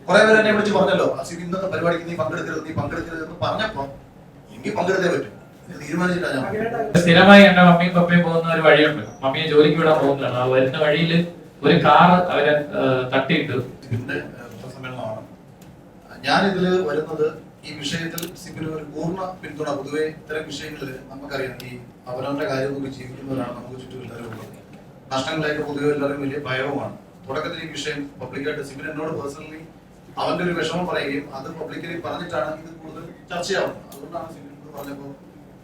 കുറെ പേര് എന്നെ വിളിച്ച് പറഞ്ഞല്ലോ, അസിബ് ഇന്നത്തെ പരിപാടിക്ക് നീ പങ്കെടുക്കരുത് എന്ന് പറഞ്ഞപ്പോ എനിക്ക് പങ്കെടുത്തേ പറ്റും. തീരുമാനിച്ചിട്ടാ ഞാൻ. സ്ഥിരമായി എന്റെ മമ്മിയും പപ്പയും പോകുന്ന ഒരു വഴിയുണ്ട്. മമ്മിയെ ജോലിക്ക് വിടാൻ പോകുന്നതാണ്. ആ വരുന്ന വഴിയിൽ ഒരു കാർ അവരെ തട്ടിയിട്ട്. ഇതിന്റെ സമ്മേളനമാണ് ഞാനിതില് വരുന്നത്. ഈ വിഷയത്തിൽ സിബിന് ഒരു പൂർണ്ണ പിന്തുണ. പൊതുവെ ഇത്തരം വിഷയങ്ങളിൽ നമുക്കറിയാം, ഈ അവനവന്റെ കാര്യം നോക്കി ജീവിക്കുന്നവരാണ് നമുക്ക് ചുറ്റും എല്ലാവരും ഉള്ളത്. നഷ്ടങ്ങളായിട്ട് പൊതുവെ എല്ലാവരും വലിയ ഭയവുമാണ്. തുടക്കത്തിൽ ഈ വിഷയം പബ്ലിക്കായിട്ട് സിബിൻ എന്നോട് പേഴ്സണലി അവന്റെ ഒരു വിഷമം പറയുകയും അത് പബ്ലിക്കലി പറഞ്ഞിട്ടാണ് ഇത് കൂടുതൽ ചർച്ചയാവുന്നത്. അതുകൊണ്ടാണ് സിബിൻ പറഞ്ഞപ്പോൾ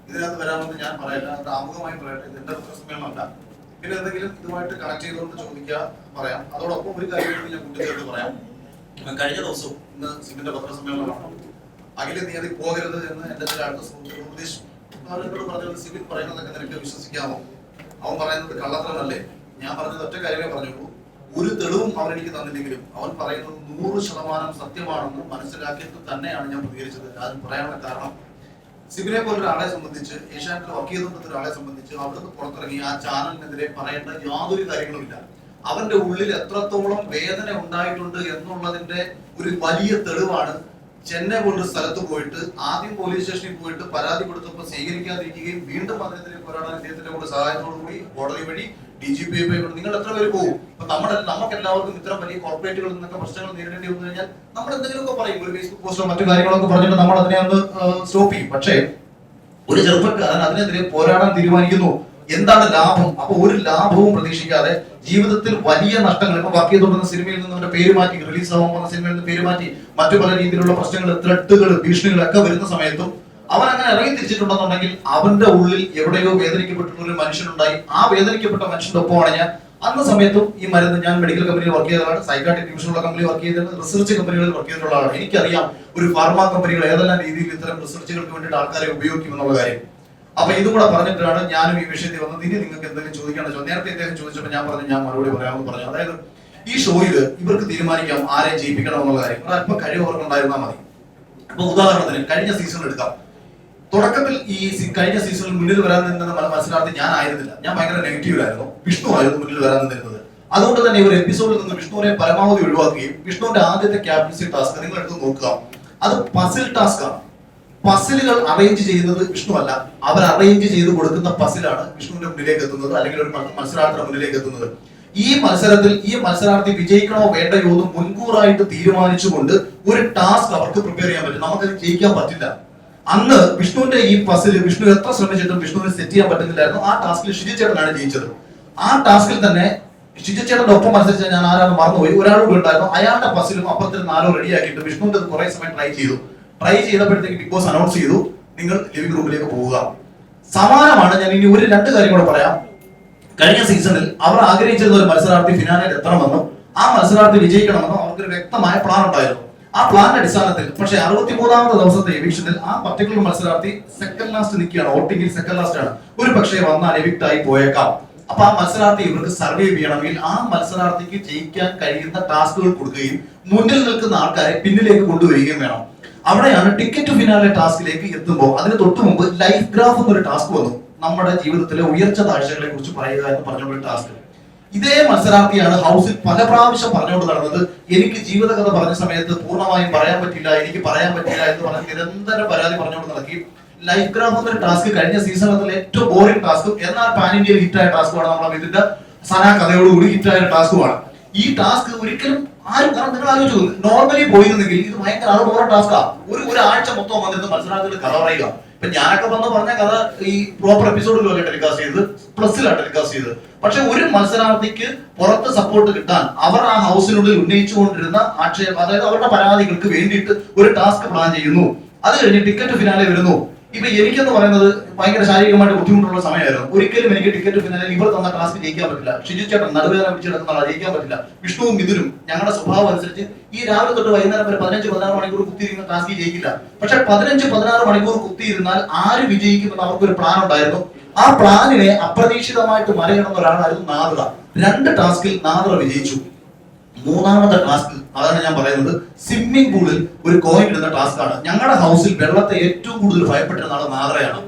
ഇതിനകത്ത് വരാമെന്ന് ഞാൻ പറയട്ടെ, അത് ആമുഖമായി പറയട്ടെ. ഇത് എന്റെ പത്രസമ്മേളനമല്ല. പിന്നെ എന്തെങ്കിലും ഇതുമായിട്ട് കണക്ട് ചെയ്തുകൊണ്ട് ചോദിക്കുക പറയാം. അതോടൊപ്പം ഒരു കാര്യം ഞാൻ കൂട്ടിച്ചേർത്ത് പറയാം. കഴിഞ്ഞ ദിവസവും ഇന്ന് സിബിന്റെ പത്രസമ്മേളനമാണ്. അഖില തീയതി പോകരുത് എന്ന് എന്റെ ചില അടുത്ത സുഹൃത്തുക്കൾ ഉപദേശിച്ചു. അവരോട് പറഞ്ഞത്, സിബിൻ പറയുന്നതൊക്കെ നിനക്ക് വിശ്വസിക്കാമോ? അവൻ പറയുന്നത് കള്ളത്തരമല്ലേ? ഞാൻ പറഞ്ഞത് ഒറ്റ കാര്യമേ പറഞ്ഞുള്ളൂ. ഒരു തെളിവും അവൻ എനിക്ക് തന്നില്ലെങ്കിലും അവൻ പറയുന്നത് 100% സത്യമാണെന്ന് മനസ്സിലാക്കിയിട്ട് തന്നെയാണ് ഞാൻ പ്രതികരിച്ചത്. അത് പറയാനുള്ള കാരണം, സിബിനെ പോലെ ഒരാളെ സംബന്ധിച്ച്, ഏഷ്യാനെറ്റിൽ വർക്ക് ചെയ്തുകൊണ്ടിരുന്ന ഒരാളെ സംബന്ധിച്ച് അവിടുന്ന് പുറത്തിറങ്ങി ആ ചാനലിനെതിരെ പറയേണ്ട യാതൊരു കാര്യങ്ങളുമില്ല. അവന്റെ ഉള്ളിൽ എത്രത്തോളം വേദന ഉണ്ടായിട്ടുണ്ട് എന്നുള്ളതിന്റെ ഒരു വലിയ തെളിവാണ് ചെന്നൈ പോലൊരു സ്ഥലത്ത് പോയിട്ട് ആദ്യം പോലീസ് സ്റ്റേഷനിൽ പോയിട്ട് പരാതി കൊടുത്തപ്പോൾ സ്വീകരിക്കാതിരിക്കുകയും വീണ്ടും അതിനെതിരെ പോരാടാൻ ഇദ്ദേഹത്തിന്റെ കൂടെ സഹായത്തോടുകൂടി കോടതി വഴി DGP നിങ്ങൾ എത്ര പേര് പോകും? അപ്പൊ നമുക്ക് എല്ലാവർക്കും ഇത്തരം വലിയ കോർപ്പറേറ്റുകളിൽ നിന്നൊക്കെ പ്രശ്നങ്ങൾ നേരിടേണ്ടി വന്നു കഴിഞ്ഞാൽ നമ്മൾ എന്തെങ്കിലുമൊക്കെ പറയും, ഒരു ഫേസ്ബുക്ക് പോസ്റ്റോ മറ്റു കാര്യങ്ങളൊക്കെ പറഞ്ഞിട്ട് നമ്മൾ അതിനെ ഒന്ന് സ്റ്റോപ്പ് ചെയ്യും. പക്ഷേ ഒരു ചെറുപ്പക്കാരൻ അതിനെതിരെ പോരാടാൻ തീരുമാനിക്കുന്നു. എന്താണ് ലാഭം? അപ്പൊ ഒരു ലാഭവും പ്രതീക്ഷിക്കാതെ ജീവിതത്തിൽ വലിയ നഷ്ടങ്ങൾ, ഇപ്പൊ വർക്ക് ചെയ്തുകൊണ്ടിരുന്ന സിനിമയിൽ നിന്ന് അവന്റെ പേര് മാറ്റി, റിലീസ് ആവാൻ പോകുന്ന സിനിമയിൽ നിന്ന് പേര് മാറ്റി, മറ്റു പല രീതിയിലുള്ള പ്രശ്നങ്ങൾ, ത്രെട്ടുകൾ, ഭീഷണികളൊക്കെ വരുന്ന സമയത്തും അവൻ അങ്ങനെ ഇറങ്ങി തിരിച്ചിട്ടുണ്ടെന്നുണ്ടെങ്കിൽ അവന്റെ ഉള്ളിൽ എവിടെയോ വേദനിക്കപ്പെട്ടിട്ടുള്ള ഒരു മനുഷ്യനുണ്ടായി. ആ വേദനിക്കപ്പെട്ട മനുഷ്യന്റെ ഒപ്പമാണ് ഞാൻ. അന്ന സമയത്തും ഈ മരുന്ന്, ഞാൻ മെഡിക്കൽ കമ്പനിയിൽ വർക്ക് ചെയ്തതാണ്, സൈക്കാട്രിക് ഡിവിഷനുള്ള കമ്പനി വർക്ക് ചെയ്തത്, റിസർച്ച് കമ്പനികളിൽ വർക്ക് ചെയ്തിട്ടുള്ള ആളാണ്. എനിക്കറിയാം ഒരു ഫാർമ കമ്പനികൾ ഏതെല്ലാം രീതിയിൽ ഇത്തരം റിസർച്ചുകൾക്ക് വേണ്ടിയിട്ട് ആൾക്കാരെ ഉപയോഗിക്കുമെന്നുള്ള കാര്യം. അപ്പൊ ഇതും കൂടെ പറഞ്ഞിട്ടാണ് ഞാനും ഈ വിഷയത്തിൽ വന്നത്. ഇനി നിങ്ങൾക്ക് എന്തെങ്കിലും ചോദിക്കാണെന്ന് നേരത്തെ ഇദ്ദേഹം ചോദിച്ചപ്പോൾ ഞാൻ പറഞ്ഞു, ഞാൻ മറുപടി പറയാമെന്ന് പറഞ്ഞു. അതായത് ഈ ഷോയില് ഇവർക്ക് തീരുമാനിക്കാം ആരെ ജയിപ്പിക്കണം എന്നുള്ള കാര്യം. അല്പം കഴിവ് അവർക്ക് ഉണ്ടായിരുന്നാൽ മതി. അപ്പൊ ഉദാഹരണത്തിന് കഴിഞ്ഞ സീസൺ എടുക്കാം. തുടക്കത്തിൽ ഈ കഴിഞ്ഞ സീസണിൽ മുന്നിൽ വരാൻ നിന്ന മത്സരാർത്ഥി ഞാൻ ആയിരുന്നില്ല. ഞാൻ ഭയങ്കര നെഗറ്റീവിലായിരുന്നു. വിഷ്ണു ആയിരുന്നു മുന്നിൽ വരാൻ നിന്നിരുന്നത്. അതുകൊണ്ട് തന്നെ ഇവർ എപ്പിസോഡിൽ നിന്ന് വിഷ്ണുവിനെ പരമാവധി ഒഴിവാക്കുകയും വിഷ്ണുവിന്റെ ആദ്യത്തെ ക്യാപ്റ്റൻസി ടാസ്ക് നിങ്ങൾ എടുത്ത് നോക്കുക, അത് പസിൽ ടാസ്ക് ആണ്. പസിലുകൾ അറേഞ്ച് ചെയ്യുന്നത് വിഷ്ണു അല്ല, അവർ അറേഞ്ച് ചെയ്ത് കൊടുക്കുന്ന പസിലാണ് വിഷ്ണുവിന്റെ മുന്നിലേക്ക് എത്തുന്നത്, അല്ലെങ്കിൽ ഒരു മത്സരാർത്ഥിയുടെ മുന്നിലേക്ക് എത്തുന്നത്. ഈ മത്സരത്തിൽ ഈ മത്സരാർത്ഥി വിജയിക്കണോ വേണ്ടയോ എന്ന് മുൻകൂറായിട്ട് തീരുമാനിച്ചുകൊണ്ട് ഒരു ടാസ്ക് അവർക്ക് പ്രിപ്പയർ ചെയ്യാൻ പറ്റും. നമുക്കത് ജയിക്കാൻ പറ്റില്ല. അന്ന് വിഷ്ണുവിന്റെ ഈ പസിൽ വിഷ്ണു എത്ര ശ്രമിച്ചിട്ടും വിഷ്ണുവിന് സെറ്റ് ചെയ്യാൻ പറ്റുന്നില്ലായിരുന്നു. ആ ടാസ്കിൽ ഷിജു ചേട്ടനാണ് ജയിച്ചത്. ആ ടാസ്കിൽ തന്നെ ഷിജു ചേട്ടന്റെ ഒപ്പം മത്സരിച്ച ഞാൻ ആരാണ് മറന്നുപോയി, ഒരാളും ഉണ്ടായിരുന്നു. അയാളുടെ പസിലും അപ്പുറത്തിൽ 4 റെഡിയാക്കിയിട്ട് വിഷ്ണുവിന്റെ കുറെ സമയം ട്രൈ ചെയ്തപ്പോഴത്തേക്ക് ബിഗ് ബോസ് അനൗൺസ് ചെയ്തു, നിങ്ങൾ ലിവിംഗ് റൂമിലേക്ക് പോവുക. സമാനമാണ്. ഞാൻ ഇനി 2 കാര്യം കൂടെ പറയാം. കഴിഞ്ഞ സീസണിൽ അവർ ആഗ്രഹിച്ചിരുന്ന ഒരു മത്സരാർത്ഥി ഫിനാലയിൽ എത്തണമെന്നും ആ മത്സരാർത്ഥി വിജയിക്കണമെന്നും അവർക്കൊരു വ്യക്തമായ പ്ലാൻ ഉണ്ടായിരുന്നു. ആ പ്ലാനിന്റെ അടിസ്ഥാനത്തിൽ പക്ഷേ 63ാമത്തെ ദിവസത്തെ എവിക്ഷനിൽ ആ പർട്ടിക്കുലർ മത്സരാർത്ഥി സെക്കൻഡ് ലാസ്റ്റ് നിൽക്കുകയാണ്. വോട്ടിംഗിൽ സെക്കൻഡ് ലാസ്റ്റ് ആണ്. ഒരു പക്ഷേ വന്നാൽ എവിക്ട് ആയി പോയേക്കാം. അപ്പൊ ആ മത്സരാർത്ഥി ഇവർക്ക് സർവൈവ് ചെയ്യണമെങ്കിൽ ആ മത്സരാർത്ഥിക്ക് ജയിക്കാൻ കഴിയുന്ന ടാസ്കുകൾ കൊടുക്കുകയും മുന്നിൽ നിൽക്കുന്ന ആൾക്കാരെ പിന്നിലേക്ക് കൊണ്ടുവരികയും വേണം. അവിടെയാണ് ടിക്കറ്റ് ഫിനാലെ ടാസ്കിലേക്ക് എത്തുമ്പോൾ അതിന് തൊട്ടു മുമ്പ് ലൈഫ് ഗ്രാഫ് എന്നൊരു ടാസ്ക് വന്നു. നമ്മുടെ ജീവിതത്തിലെ ഉയർച്ച താഴ്ചകളെ കുറിച്ച് പറയുക എന്ന് പറഞ്ഞുള്ള ടാസ്ക്. ഇതേ മത്സരാർത്ഥിയാണ് ഹൗസിൽ പല പ്രാവശ്യം പറഞ്ഞുകൊണ്ട് നടന്നത്. എനിക്ക് ജീവിതകഥ പറഞ്ഞ സമയത്ത് പൂർണ്ണമായും പറയാൻ പറ്റില്ല, എനിക്ക് പറയാൻ പറ്റില്ല എന്ന് പറഞ്ഞ് നിരന്തരം പരാതി പറഞ്ഞുകൊണ്ട് നടക്കി. ലൈഫ് ഗ്രാഫ് എന്നൊരു ടാസ്ക് കഴിഞ്ഞ സീസണിലെ ഏറ്റവും ബോറിംഗ് ടാസ്കും എന്നാൽ പാൻ ഇന്ത്യയിൽ ഹിറ്റായ ടാസ്കുമാണ്. നമ്മളെ ഇതിന്റെ സന കഥയോടുകൂടി ഹിറ്റായ ടാസ്കുമാണ്. ഈ ടാസ്ക് ഒരിക്കലും ആരും, കാരണം നിങ്ങൾ ആലോചിച്ചു, നോർമലി പോയിരുന്നെങ്കിൽ ഇത് ഭയങ്കര ബോറിംഗ് ടാസ്കാ. ഒരു ആഴ്ച മൊത്തം വന്നിരുന്ന മത്സരാർത്ഥികൾ കഥ പറയുക. ഇപ്പൊ ഞാനൊക്കെ വന്ന് പറഞ്ഞ കഥ ഈ പ്രോപ്പർ എപ്പിസോഡിലല്ല ടെലികാസ്റ്റ് ചെയ്തത്, പ്ലസിലാണ് ടെലികാസ്റ്റ് ചെയ്തത്. പക്ഷെ ഒരു മത്സരാർത്ഥിക്ക് പുറത്ത് സപ്പോർട്ട് കിട്ടാൻ അവർ ആ ഹൗസിനുള്ളിൽ ഉന്നയിച്ചുകൊണ്ടിരുന്ന ആക്ഷേപം, അതായത് അവരുടെ പരാതികൾക്ക് വേണ്ടിയിട്ട് ഒരു ടാസ്ക് പ്ലാൻ ചെയ്യുന്നു. അത് കഴിഞ്ഞ് ടിക്കറ്റ് ഫിനാലെ വരുന്നു. ഇപ്പൊ എനിക്കെന്ന് പറയുന്നത് ഭയങ്കര ശാരീരികമായിട്ട് ബുദ്ധിമുട്ടുള്ള സമയമായിരുന്നു. ഒരിക്കലും എനിക്ക് ടിക്കറ്റ് ഫിനാലിൽ ഇവർ തന്ന ടാസ്ക് ജയിക്കാൻ പറ്റില്ല. ഷിജു ചേട്ടൻ നടുവേദന പിടിച്ചെടുക്കുന്ന ജയിക്കാൻ പറ്റില്ല. വിഷ്ണുവും മിഥുനും ഞങ്ങളുടെ സ്വഭാവം അനുസരിച്ച് ഈ രാവിലെ തൊട്ട് വൈകുന്നേരം വരെ 15-16 മണിക്കൂർ കുത്തിയിരിക്കുന്ന ടാസ്ക് ജയിക്കില്ല. പക്ഷെ 15-16 മണിക്കൂർ കുത്തിയിരുന്നാൽ ആര് വിജയിക്കുമെന്ന് അവർക്കൊരു പ്ലാൻ ഉണ്ടായിരുന്നു. ആ പ്ലാനിനെ അപ്രതീക്ഷിതമായിട്ട് മറികടന്ന ഒരാളായിരുന്നു നാദ്ര. 2 ടാസ്കിൽ നാദ്ര വിജയിച്ചു. 3ാമത്തെ ടാസ്ക്, അതാണ് ഞാൻ പറയുന്നത്, സ്വിമ്മിംഗ് പൂളിൽ ഒരു കോയിൻ ഇടുന്ന ടാസ്ക് ആണ്. ഞങ്ങളുടെ ഹൗസിൽ വെള്ളത്തെ ഏറ്റവും കൂടുതൽ ഭയപ്പെട്ടിരുന്ന ആൾ നാദ്രയാണ്.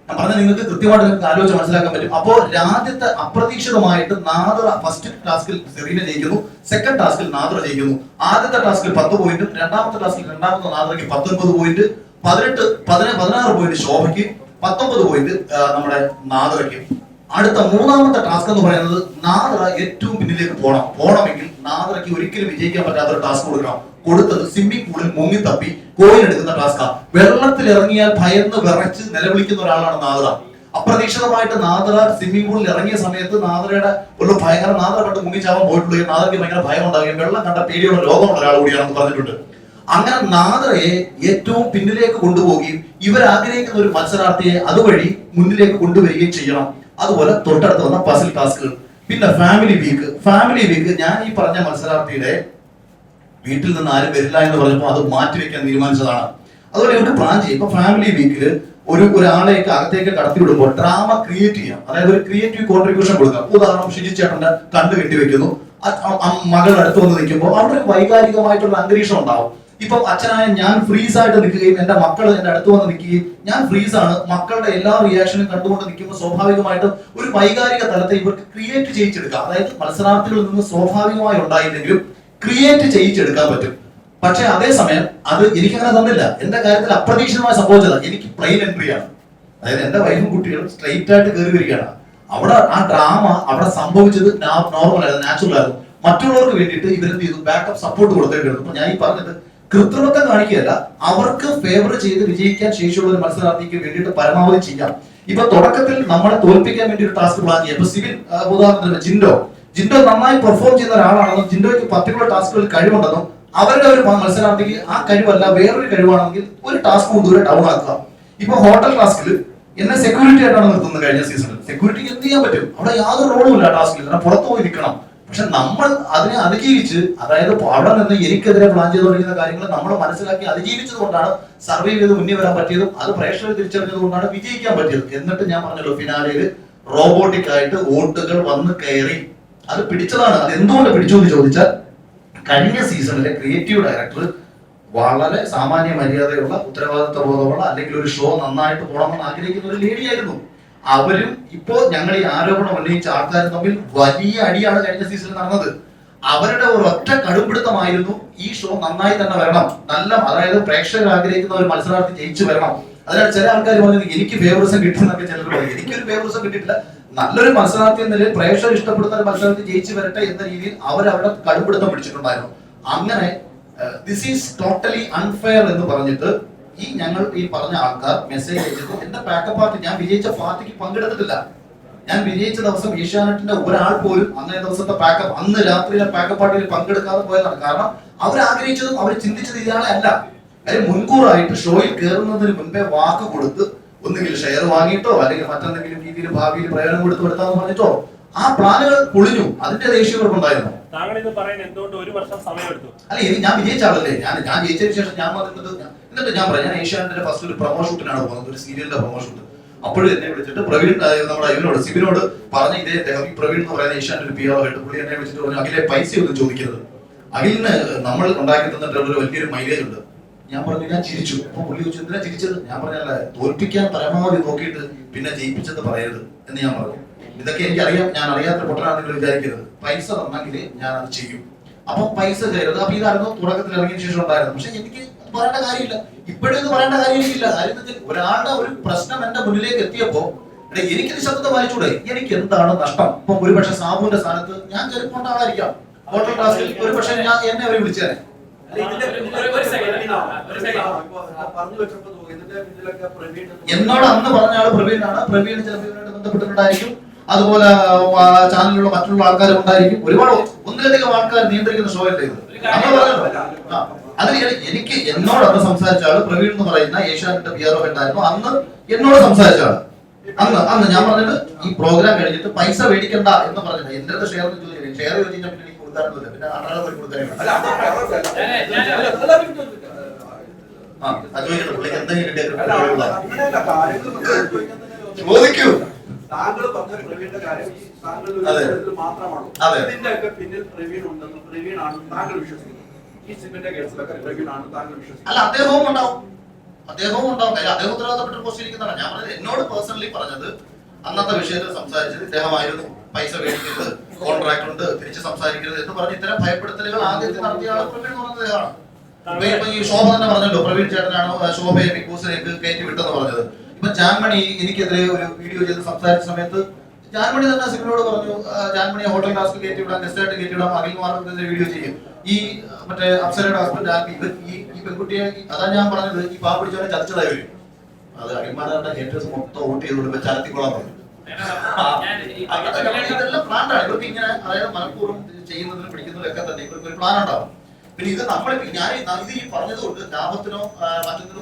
ഞാൻ പറഞ്ഞ നിങ്ങൾക്ക് കൃത്യമായിട്ട് നിങ്ങൾക്ക് ആലോചിച്ച് മനസ്സിലാക്കാൻ പറ്റും. അപ്പോൾ ആദ്യത്തെ അപ്രതീക്ഷിതമായിട്ട് നാദറ ഫസ്റ്റ് ടാസ്കിൽ സെറീന ജയിക്കുന്നു, സെക്കൻഡ് ടാസ്കിൽ നാദറ ജയിക്കുന്നു. ആദ്യത്തെ ടാസ്കിൽ 10 പോയിന്റും രണ്ടാമത്തെ ടാസ്കിൽ രണ്ടാമത്തെ നാദറയ്ക്ക് 19 പോയിന്റ്, 16 പോയിന്റ് ശോഭയ്ക്ക്, 19 പോയിന്റ് നമ്മുടെ നാദറയ്ക്ക്. അടുത്ത മൂന്നാമത്തെ ടാസ്ക് എന്ന് പറയുന്നത് നാദറ ഏറ്റവും പിന്നിലേക്ക് പോണമെങ്കിൽ നാദറയ്ക്ക് ഒരിക്കലും വിജയിക്കാൻ പറ്റാത്ത ഒരു ടാസ്ക് കൊടുത്തത് സ്വിമ്മിംഗ് പൂളിൽ മുങ്ങി തപ്പി കോയിൻ എടുക്കുന്ന ടാസ്കാ. വെള്ളത്തിൽ ഇറങ്ങിയാൽ ഭയന്ന് വിറച്ച് നിലവിളിക്കുന്ന ഒരാളാണ് നാദറ. അപ്രതീക്ഷിതമായിട്ട് നാദറ സ്വിമ്മിംഗ് പൂളിൽ ഇറങ്ങിയ സമയത്ത് നാദറയുടെ ഒരു ഭയങ്കര നാദറ കണ്ട് മുങ്ങിച്ചാവാൻ പോയിട്ടുള്ളൂ. നാദറയ്ക്ക് ഭയങ്കര ഭയം ഉണ്ടാകുകയും വെള്ളം കണ്ട പേടിയുള്ള രോഗമുള്ള ഒരാൾ കൂടിയാണെന്ന് പറഞ്ഞിട്ടുണ്ട്. അങ്ങനെ നാദറയെ ഏറ്റവും പിന്നിലേക്ക് കൊണ്ടുപോവുകയും ഇവരാഗ്രഹിക്കുന്ന ഒരു മത്സരാർത്ഥിയെ അതുവഴി മുന്നിലേക്ക് കൊണ്ടുവരികയും ചെയ്യണം. അതുപോലെ തൊട്ടടുത്ത് വന്ന പസിൽ ടാസ്കുകൾ. പിന്നെ ഫാമിലി വീക്ക് ഞാൻ ഈ പറഞ്ഞ മത്സരാർത്ഥിയുടെ വീട്ടിൽ നിന്ന് ആരും വരില്ല എന്ന് പറഞ്ഞപ്പോൾ അത് മാറ്റിവെക്കാൻ തീരുമാനിച്ചതാണ്. അതുപോലെ ഇവർക്ക് പ്ലാൻ ചെയ്യും. ഇപ്പൊ ഫാമിലി വീക്കിൽ ഒരാളേക്ക് അകത്തേക്ക് കടത്തി വിടുമ്പോൾ ഡ്രാമ ക്രിയേറ്റ് ചെയ്യാം, അതായത് ഒരു ക്രിയേറ്റീവ് കോൺട്രിബ്യൂഷൻ കൊടുക്കാം. ഉദാഹരണം ഷിജി ചേട്ടന്റെ കണ്ണ് കെട്ടിവെക്കുന്നു, മകൾ അടുത്ത് വന്ന് നിൽക്കുമ്പോൾ അവിടെ ഒരു വൈകാരികമായിട്ടുള്ള അന്തരീക്ഷം ഉണ്ടാവും. ഇപ്പൊ അച്ഛനായ ഞാൻ ഫ്രീസ് ആയിട്ട് നിൽക്കുകയും എന്റെ മക്കൾ എന്റെ അടുത്ത് വന്ന് നിൽക്കുകയും ഞാൻ ഫ്രീസ് ആണ്, മക്കളുടെ എല്ലാ റിയാക്ഷനും കണ്ടുകൊണ്ട് നിൽക്കുമ്പോൾ സ്വാഭാവികമായിട്ടും ഒരു വൈകാരിക തലത്തെ ഇവർക്ക് ക്രിയേറ്റ് ചെയ്യിച്ചെടുക്കാം. അതായത് മത്സരാർത്ഥികളിൽ നിന്ന് സ്വാഭാവികമായി ഉണ്ടായില്ലെങ്കിലും ക്രിയേറ്റ് ചെയ്യിച്ചെടുക്കാൻ പറ്റും. പക്ഷെ അതേസമയം അത് എനിക്കങ്ങനെ തന്നില്ല. എന്റെ കാര്യത്തിൽ അപ്രതീക്ഷിതമായി സംഭവിച്ചത് എനിക്ക് പ്ലെയിൻ എൻട്രിയാണ്. അതായത് എന്റെ വൈഫും കുട്ടികളും സ്ട്രെയിറ്റ് ആയിട്ട് കയറി വരികയാണ്. അവിടെ ആ ഡ്രാമ അവിടെ സംഭവിച്ചത് നോർമൽ ആയിരുന്നു, നാച്ചുറൽ ആയിരുന്നു. മറ്റുള്ളവർക്ക് വേണ്ടിയിട്ട് ഇവരെന്ത് ചെയ്തു, ബാക്കപ്പ് സപ്പോർട്ട് കൊടുത്തേണ്ടി വന്നു. അപ്പൊ ഞാൻ ഈ പറഞ്ഞത് കൃത്രിമത്വം കാണിക്കുകയല്ല, അവർക്ക് ഫേവർ ചെയ്ത് വിജയിക്കാൻ ശേഷിയുള്ള ഒരു മത്സരാർത്ഥിക്ക് വേണ്ടിയിട്ട് പരമാവധി ചെയ്യാം. ഇപ്പൊ തുടക്കത്തിൽ നമ്മളെ തോൽപ്പിക്കാൻ വേണ്ടി ഒരു ടാസ്ക് പ്ലാൻ ചെയ്യാം. ഇപ്പൊ സിവിൽ ഉദാഹരണത്തിന് ജിൻഡോ നന്നായി പെർഫോം ചെയ്യുന്ന ഒരാളാണെന്നും ജിൻഡോയ്ക്ക് പർട്ടിക്കുലർ ടാസ്കുകളിൽ കഴിവുണ്ടെന്നും അവരുടെ ഒരു മത്സരാർത്ഥിക്ക് ആ കഴിവല്ല വേറൊരു കഴിവാണെങ്കിൽ ഒരു ടാസ്ക് കൊണ്ടുവരെ ഡൗൺ ആക്കുക. ഇപ്പൊ ഹോട്ടൽ ടാസ്കിൽ എന്നെ സെക്യൂരിറ്റി ആയിട്ടാണ് നിർത്തുന്നത്. കഴിഞ്ഞ സീസണിൽ സെക്യൂരിറ്റിക്ക് എന്ത് ചെയ്യാൻ പറ്റും, അവിടെ യാതൊരു റോളും ഇല്ല ടാസ്കിൽ, പുറത്തു പോയി നിൽക്കണം. പക്ഷെ നമ്മൾ അതിനെ അതിജീവിച്ച്, അതായത് അവിടെ നിന്ന് എനിക്കെതിരെ പ്ലാൻ ചെയ്തുകൊണ്ടിരിക്കുന്ന കാര്യങ്ങൾ നമ്മൾ മനസ്സിലാക്കി അതിജീവിച്ചത് കൊണ്ടാണ് സർവൈവ് ചെയ്ത് മുന്നേ വരാൻ പറ്റിയതും അത് പ്രേക്ഷകർ തിരിച്ചറിഞ്ഞത് കൊണ്ടാണ് വിജയിക്കാൻ പറ്റിയത്. എന്നിട്ട് ഞാൻ പറഞ്ഞല്ലോ, ഫിനാലയിൽ റോബോട്ടിക് ആയിട്ട് വോട്ടുകൾ വന്ന് കയറി അത് പിടിച്ചതാണ്. അത് എന്തുകൊണ്ട് പിടിച്ചു എന്ന് ചോദിച്ചാൽ, കഴിഞ്ഞ സീസണിലെ ക്രിയേറ്റീവ് ഡയറക്ടർ വളരെ സാമാന്യ മര്യാദയുള്ള ഉത്തരവാദിത്വ ബോധമുള്ള അല്ലെങ്കിൽ ഒരു ഷോ നന്നായിട്ട് പോകണമെന്ന് ആഗ്രഹിക്കുന്ന ഒരു ലേഡിയായിരുന്നു. അവരും ഇപ്പോ ഞങ്ങൾ ഈ ആരോപണം ഉന്നയിച്ച ആൾക്കാരും തമ്മിൽ വലിയ അടിയാണ് കഴിഞ്ഞ സീസണിൽ നടന്നത്. അവരുടെ ഒരു ഒറ്റ കടുംപിടുത്തമായിരുന്നു ഈ ഷോ നന്നായി തന്നെ വരണം, അതായത് പ്രേക്ഷകർ ആഗ്രഹിക്കുന്ന ഒരു മത്സരാർത്ഥി ജയിച്ചു വരണം. അതിനാൽ ചില ആൾക്കാർ പറഞ്ഞത് എനിക്ക് ഫേവറിസം കിട്ടുന്നൊക്കെ ചിലർ പറയും. എനിക്കൊരു ഫേവറിസം കിട്ടിയിട്ടില്ല. നല്ലൊരു മത്സരാർത്ഥി എന്ന നിലയിൽ പ്രേക്ഷകർ ഇഷ്ടപ്പെടുന്ന ഒരു മത്സരാർത്ഥി ജയിച്ചു വരട്ടെ എന്ന രീതിയിൽ അവരവിടെ കടുംപിടുത്തം പിടിച്ചിട്ടുണ്ടായിരുന്നു. അങ്ങനെ ദിസ് ഈസ് ടോട്ടലി അൺഫെയർ എന്ന് പറഞ്ഞിട്ട് ഞങ്ങൾ ഈ പറഞ്ഞ ആൾക്കാർ മെസ്സേജ് അയച്ചത് എന്റെ പാക്കപ്പ് പാർട്ടി, ഞാൻ വിജയിച്ച പാർട്ടിക്ക് പങ്കെടുത്തിട്ടില്ല. ഞാൻ വിജയിച്ച ദിവസം ഏഷ്യാനെറ്റിന്റെ ഒരാൾ പോലും അന്നേ ദിവസത്തെ പാക്കപ്പ്, അന്ന് രാത്രിയിലെ പാക്കപ്പ് പാർട്ടിയിൽ പങ്കെടുക്കാതെ പോയതാണ്. കാരണം അവർ ആഗ്രഹിച്ചതും അവർ ചിന്തിച്ചത് ഇയാളെ അല്ല. കാര്യം മുൻകൂറായിട്ട് ഷോയിൽ കയറുന്നതിന് മുൻപേ വാക്ക് കൊടുത്ത് ഒന്നുകിൽ ഷെയർ വാങ്ങിയിട്ടോ അല്ലെങ്കിൽ മറ്റെന്തെങ്കിലും രീതിയിൽ ഭാവിയിൽ പ്രയോജനം കൊടുത്താന്ന് പറഞ്ഞിട്ടോ ആ പ്ലാനുകൾ പൊളിഞ്ഞു. അതിന്റെ ദേഷ്യം ഇവർക്കുണ്ടായിരുന്നു. അല്ല, ഞാൻ വിജയിച്ച ആളല്ലേ, ഞാൻ ജയിച്ചതിന് ശേഷം ഞാൻ എന്നിട്ട് ഞാൻ പറയാം, ഞാൻ ഏഷ്യാനെറ്റിന്റെ ഫസ്റ്റ് ഒരു പ്രൊമോ ഷൂട്ടിനാണ് പോകുന്നത്, ഒരു സീരിയലിന്റെ പ്രൊമോ ഷൂട്ട്. അപ്പോഴും എന്നെ വിളിച്ചിട്ട് പ്രവീൺ, നമ്മുടെ ഇവനോട് സിബിനോട് പറഞ്ഞ ഇതേ അദ്ദേഹം, ഈ പ്രവീൺ എന്ന് പറയുന്ന ഏഷ്യാനെറ്റ് ഒരു PR ആയിട്ട് പുള്ളി എന്നെ വിളിച്ചിട്ട് പറഞ്ഞു, അഖിലെ പൈസ ഒന്നും ചോദിക്കരുത്, അഖിലിന് നമ്മൾ ഉണ്ടാക്കി തന്നിട്ടുള്ള വലിയൊരു മൈലേജ് ഉണ്ട്. ഞാൻ പറഞ്ഞു, ഞാൻ ചിരിച്ചു. അപ്പൊ പുള്ളി ചോദിച്ചു എന്തിനാ ചിരിച്ചത്? ഞാൻ പറഞ്ഞല്ലേ, തോൽപ്പിക്കാൻ പരമാവധി നോക്കിയിട്ട് പിന്നെ ജയിപ്പിച്ചത് പറയരുത് എന്ന് ഞാൻ പറഞ്ഞു. ഇതൊക്കെ എനിക്കറിയാം, ഞാൻ അറിയാത്ത പൊട്ടനാണ് നിങ്ങൾ വിചാരിക്കരുത്. പൈസ തന്നെങ്കിൽ ഞാൻ അത് ചെയ്യും. അപ്പൊ പൈസ ചെയ്യരുത്. അപ്പൊ ഇതായിരുന്നു തുടക്കത്തിൽ ഇറങ്ങിയ ശേഷം ഉണ്ടായിരുന്നു. പക്ഷെ എനിക്ക് പറയേണ്ട കാര്യമില്ല, ഇപ്പോഴൊന്നും പറയേണ്ട കാര്യമില്ല. കാര്യത്തിൽ ഒരാളുടെ ഒരു പ്രശ്നം എന്റെ മുന്നിലേക്ക് എത്തിയപ്പോ എനിക്ക് നിശബ്ദത പാലിച്ചൂടെ? എനിക്ക് എന്താണ് നഷ്ടം? ഇപ്പൊ ഒരുപക്ഷെ സാബുവിന്റെ സ്ഥാനത്ത് ഞാൻ കയറിപ്പോണ്ട ആളായിരിക്കാം. ഹോട്ടൽ ടാസ്കിൽ ഒരുപക്ഷെ എന്നെ അവരെ വിളിച്ചേനെ. എന്നോട് അന്ന് പറഞ്ഞ ആള് പ്രവീണാണ്. പ്രവീൺ ചിലപ്പോൾ ഇവരുമായിട്ട് ബന്ധപ്പെട്ടിട്ടുണ്ടായിരിക്കും. അതുപോലെ ചാനലിലുള്ള മറ്റുള്ള ആൾക്കാരും ഉണ്ടായിരിക്കും. ഒരുപാട് ഒന്നിലധികം ആൾക്കാർ നിയന്ത്രിക്കുന്ന ഷോ അല്ലേ ഇത്. അതിൽ എനിക്ക് എന്നോട് അന്ന് സംസാരിച്ച ആള് പ്രവീൺ എന്ന് പറയുന്ന ഏഷ്യാനെറ്റ് PR ഉണ്ടായിരുന്നു. അന്ന് എന്നോട് സംസാരിച്ച ആള് അന്ന് ഞാൻ പറഞ്ഞത് ഈ പ്രോഗ്രാം കഴിഞ്ഞിട്ട് പൈസ മേടിക്കണ്ട എന്ന് പറഞ്ഞില്ല. എന്റെ അടുത്ത് ഷെയർ ചോദിച്ചാൽ പിന്നെ എനിക്ക് കൊടുക്കാനൊന്നുമില്ല. പിന്നെ ആളെ പോയി കൊടുക്കാനേ ചോദിക്കൂ. താങ്കൾ പറഞ്ഞ പ്രവീണിന്റെ കാര്യം മാത്രമാണോ? ഇതിന്റെയൊക്കെ പിന്നിൽ പ്രവീൺ ഉണ്ടെന്ന്, പ്രവീൺ ആണെന്ന് താങ്കൾ വിശ്വസിക്കുന്നു? ഈ സിമിന്റെ കേസിലൊക്കെ പ്രവീൺ ആണ് താങ്കൾ വിശ്വസിക്കുന്നു? അല്ല, അദ്ദേഹവും ഉണ്ടാവും. അദ്ദേഹവും ഉണ്ടാവും. കാര്യം അദ്ദേഹം ഉത്തരവാദിത്തപ്പെട്ട പോസ്റ്റ് ഇരിക്കുന്നതാണ്. ഞാൻ പറഞ്ഞത് എന്നോട് പേഴ്സണലി പറഞ്ഞത് അന്നത്തെ വിഷയത്തിൽ സംസാരിച്ചത് ഇദ്ദേഹമായിരുന്നു. പൈസ മേടിക്കരുത്, കോൺട്രാക്ട് ഉണ്ട്, തിരിച്ച് സംസാരിക്കരുത് എന്ന് പറഞ്ഞ് ഇത്തരം ഭയപ്പെടുത്തലുകൾ ആദ്യത്തെ നടത്തിയ ആള് പ്രവീൺ എന്ന് പറഞ്ഞത് ഇദ്ദേഹമാണ്. ഇപ്പൊ ഈ ശോഭ തന്നെ പറഞ്ഞല്ലോ, പ്രവീൺ ചേട്ടനാണോ ശോഭയെ ബിഗ് ബോസിലേക്ക് കയറ്റി വിട്ടെന്ന് പറഞ്ഞത്. ഇപ്പൊ ജാൻമണി എനിക്കെതിരെ ഒരു വീഡിയോ ചെയ്ത് സംസാരിച്ച സമയത്ത് ജാൻമണി തന്നെ സിബിനോട് പറഞ്ഞു, ജാൻമണിയെ ഹോട്ടൽ ടാസ്ക് കയറ്റി വിടാം, ഗസ്റ്റായിട്ട് കയറ്റി വിടാം, അഖിൽമാർക്കെതിരെ വീഡിയോ ചെയ്യും. ഈ മറ്റേ അപ്സരയുടെ ഹസ്ബൻഡ് ഈ പെൺകുട്ടിയെ, അതാ ഞാൻ പറഞ്ഞത്, ഈ പാവ പിടിച്ചവരെ ചതച്ചതായി വരും. അത് അഖിൽമാരുടെ ഹേറ്റേഴ്സ് മൊത്തം വോട്ട് ചെയ്ത് കൊടുക്കുമ്പോൾ ചലത്തിക്കൊള്ളാൻ പറഞ്ഞു. ഇതെല്ലാം പ്ലാനാണ്. ഇവർക്ക് ഇങ്ങനെ, അതായത് മനഃപൂർവ്വം ചെയ്യുന്നതിനും പിടിക്കുന്നതിനും ഒക്കെ തന്നെ ഇവർക്ക് ഒരു പ്ലാൻ ഉണ്ടാവും. പിന്നെ ഇത് നമ്മളിപ്പോ ഞാൻ ഇത് ഈ പറഞ്ഞതുകൊണ്ട് ലാഭത്തിനോ മറ്റൊന്നിനോ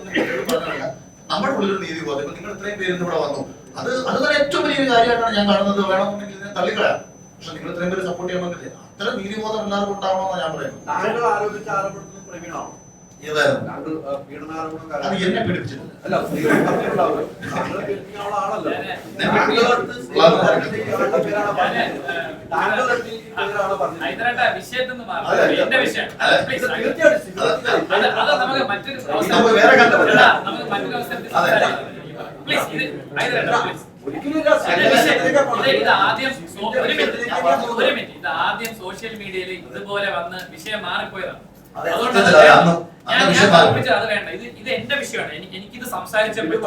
പറഞ്ഞല്ല, നമ്മുടെ ഉള്ളിലൊരു നീതി ബോധം. ഇപ്പൊ നിങ്ങൾ ഇത്രയും പേര് ഇവിടെ വന്നു, അത് തന്നെ ഏറ്റവും വലിയൊരു കാര്യമായിട്ടാണ് ഞാൻ കാണുന്നത്. വേണമെന്നുണ്ടെങ്കിൽ ഇതിനെ തള്ളിക്കളയാം. പക്ഷെ നിങ്ങൾ ഇത്രയും പേര് സപ്പോർട്ട് ചെയ്യാൻ പറ്റില്ല. അത്തരം നീതിബോധം എല്ലാവർക്കും ഉണ്ടാവണമെന്നാണ് ഞാൻ പറയുന്നത്. താങ്കൾ ആരോപിച്ച ആരോപണത്തിന് പ്രവീണാണോ? ഏതായിരുന്നു താങ്കൾ പീഡനാരോപണം അത് എന്നെ പീഡിപ്പിച്ചിട്ടില്ല. അല്ല, താങ്കളെ പീഡിപ്പിക്കാനുള്ള ആളല്ലോ. ആദ്യം സോഷ്യൽ മീഡിയയിൽ ഇതുപോലെ വന്ന് വിഷയം മാറിപ്പോയതാണ്. അത് വേണ്ട, ഇത് എന്റെ വിഷയമാണ്. എനിക്കിത് സംസാരിച്ചപ്പോൾ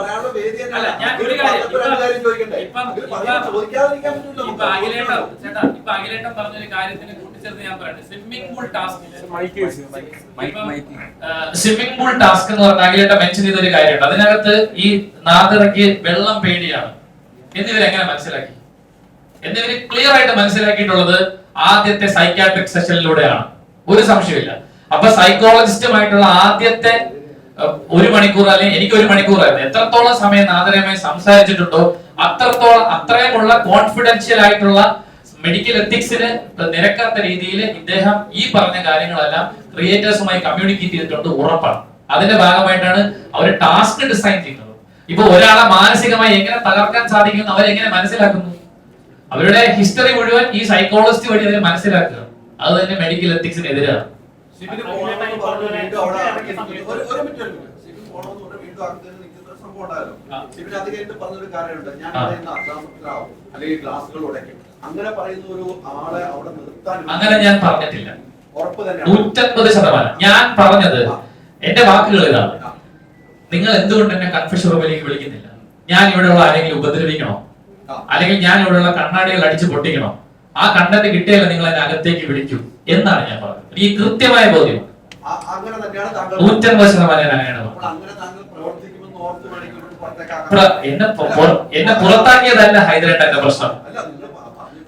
അഖിലേട്ടൻ പറഞ്ഞൊരു കാര്യത്തിന് കൂട്ടിച്ചേർത്ത് ഞാൻ പറയട്ടെ. സ്വിമ്മിംഗ് പൂൾ ടാസ്ക് എന്ന് പറഞ്ഞ അഖിലേട്ടൻ മെൻഷൻ ചെയ്തൊരു കാര്യമുണ്ട്. അതിനകത്ത് ഈ നാദിറയ്ക്ക് വെള്ളം പേടിയാണ് എന്നിവരെങ്ങനെ മനസ്സിലാക്കി? എന്നിവര് ക്ലിയർ ആയിട്ട് മനസ്സിലാക്കിയിട്ടുള്ളത് ആദ്യത്തെ സൈക്കാട്രിക് സെഷനിലൂടെയാണ്, ഒരു സംശയമില്ല. അപ്പൊ സൈക്കോളജിസ്റ്റുമായിട്ടുള്ള ആദ്യത്തെ 1 മണിക്കൂർ, അല്ലെങ്കിൽ എനിക്ക് 1 മണിക്കൂറായിരുന്നു. എത്രത്തോളം സമയം നാദരയുമായി സംസാരിച്ചിട്ടുണ്ടോ അത്രയുമുള്ള കോൺഫിഡൻഷ്യൽ ആയിട്ടുള്ള മെഡിക്കൽ എത്തിക്സിന് നിരക്കാത്ത രീതിയിൽ ഇദ്ദേഹം ഈ പറഞ്ഞ കാര്യങ്ങളെല്ലാം ക്രിയേറ്റേഴ്സുമായി കമ്മ്യൂണിക്കേറ്റ് ചെയ്തിട്ടുണ്ട്, ഉറപ്പാണ്. അതിന്റെ ഭാഗമായിട്ടാണ് അവർ ടാസ്ക് ഡിസൈൻ ചെയ്യുന്നത്. ഇപ്പൊ ഒരാളെ മാനസികമായി എങ്ങനെ തകർക്കാൻ സാധിക്കും അവരെങ്ങനെ മനസ്സിലാക്കുന്നു? അവരുടെ ഹിസ്റ്ററി മുഴുവൻ ഈ സൈക്കോളജിസ്റ്റ് വഴി അവർ മനസ്സിലാക്കുക. അത് തന്നെ മെഡിക്കൽ എത്തിക്സിനെതിരാണ്. അങ്ങനെ ഞാൻ പറഞ്ഞിട്ടില്ല. 150%. ഞാൻ പറഞ്ഞത് എന്റെ വാക്കുകൾ ഇതാണ്. നിങ്ങൾ എന്തുകൊണ്ട് എന്നെ കൺഫ്യൂഷൻ റൂമിലേക്ക് വിളിക്കുന്നില്ല? ഞാൻ ഇവിടെയുള്ള ആരെങ്കിലും ഉപദ്രവിക്കണോ? അല്ലെങ്കിൽ ഞാൻ ഇവിടെയുള്ള കണ്ണാടികൾ അടിച്ചു പൊട്ടിക്കണോ? ആ കണ്ടന്റ് കിട്ടിയാലും നിങ്ങൾ എന്നെ അകത്തേക്ക് വിളിക്കൂ എന്നാണ് ഞാൻ പറഞ്ഞത്. ഈ കൃത്യമായ ബോധ്യം 150% അങ്ങനെയാണ്. എന്നെ പുറത്താക്കിയതല്ല ഹൈദരാബാദിന്റെ പ്രശ്നം,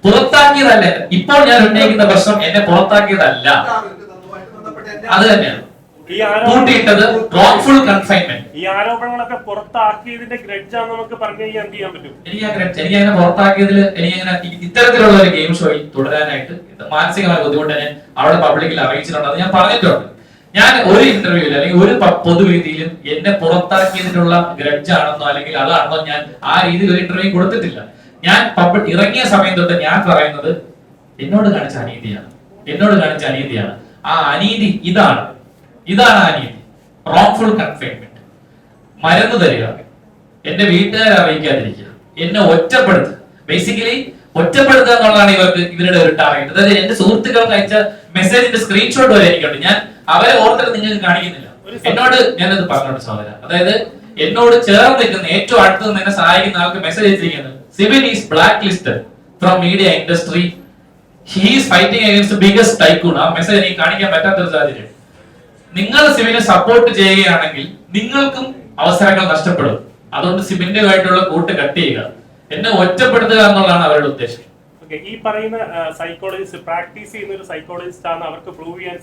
പുറത്താക്കിയതല്ല. ഇപ്പോൾ ഞാൻ ഉന്നയിക്കുന്ന പ്രശ്നം എന്നെ പുറത്താക്കിയതല്ല, അത് തന്നെയാണ് കൂട്ടിയിട്ടത് റോങ്ഫുൾ കൺഫൈൻമെന്റ്. ഈ ആരോപണങ്ങളൊക്കെ പുറത്താക്കിയതിന്റെ ഗ്രഡ്ജാന്ന് നമുക്ക് പറഞ്ഞു കഴിഞ്ഞാൽ എന്ത് ചെയ്യാൻ പറ്റും? എനിക്കങ്ങനെ പുറത്താക്കിയതിൽ എനിക്കങ്ങനെ ഇത്തരത്തിലുള്ള ഒരു ഗെയിം ഷോയിൽ തുടരാനായിട്ട് മാനസികമായ ബുദ്ധിമുട്ട് ഞാൻ അവിടെ പബ്ലിക്കിൽ അറിയിച്ചിട്ടുണ്ട്. അത് ഞാൻ പറഞ്ഞിട്ടുണ്ട്. ഞാൻ ഒരു ഇന്റർവ്യൂവിൽ അല്ലെങ്കിൽ ഒരു പൊതുവേദിയിലും എന്നെ പുറത്താക്കിയതിനുള്ള ഗ്രഡ്ജ് ആണെന്നോ അല്ലെങ്കിൽ അതാണെന്നോ ഞാൻ ആ രീതിയിൽ ഒരു ഇന്റർവ്യൂ കൊടുത്തിട്ടില്ല. ഞാൻ ഇറങ്ങിയ സമയം തൊട്ട് ഞാൻ പറയുന്നത് എന്നോട് കാണിച്ച അനീതിയാണ്. ആ അനീതി ഇതാണ് അനീതി. റോങ്ഫുൾ കൺഫൈൻമെന്റ്, മരുന്ന് തരിക, എന്റെ വീട്ടുകാരെ അറിയിക്കാതിരിക്കുക, എന്നെ ഒറ്റപ്പെടുത്തുക. ബേസിക്കലി ഒറ്റപ്പെടുത്തുക എന്നുള്ളതാണ് ഇവരുടെ ഒരു ടാർഗറ്റ്. അതായത് എന്റെ സുഹൃത്തുക്കൾക്ക് അയച്ച മെസ്സേജിന്റെ സ്ക്രീൻഷോട്ട് വരെ എനിക്കുണ്ട്. ഞാൻ അവരെ ഓർത്തിട്ട് നിങ്ങൾക്ക് കാണിക്കുന്നില്ല. എന്നോട് ഞാനത് പറഞ്ഞോട്ട് സഹോദര, അതായത് എന്നോട് ചേർന്ന് നിൽക്കുന്ന ഏറ്റവും അടുത്ത് നിന്ന് എന്നെ സഹായിക്കുന്ന ആൾക്ക് മെസ്സേജ് അയച്ചിരിക്കുന്നത്, Sibin is black listed from media industry, he is fighting against biggest tycoon. ആ മെസ്സേജ് എനിക്ക് കാണിക്കാൻ പറ്റാത്തൊരു സാഹചര്യം. നിങ്ങൾ സിബിനെ സപ്പോർട്ട് ചെയ്യുകയാണെങ്കിൽ നിങ്ങൾക്കും അവസരങ്ങൾ നഷ്ടപ്പെടും. അതുകൊണ്ട് സിബിന്റെതായിട്ടുള്ള കൂട്ട് കട്ട് ചെയ്യുക, എന്നെ ഒറ്റപ്പെടുത്തുക എന്നുള്ളതാണ് അവരുടെ ഉദ്ദേശം. ഈ പറയുന്ന സൈക്കോളജിസ്റ്റ് പ്രാക്ടീസ് ചെയ്യുന്ന ഒരു സൈക്കോളജിസ്റ്റ് ആണ് അവർക്ക് പ്രൂവ് ചെയ്യാൻ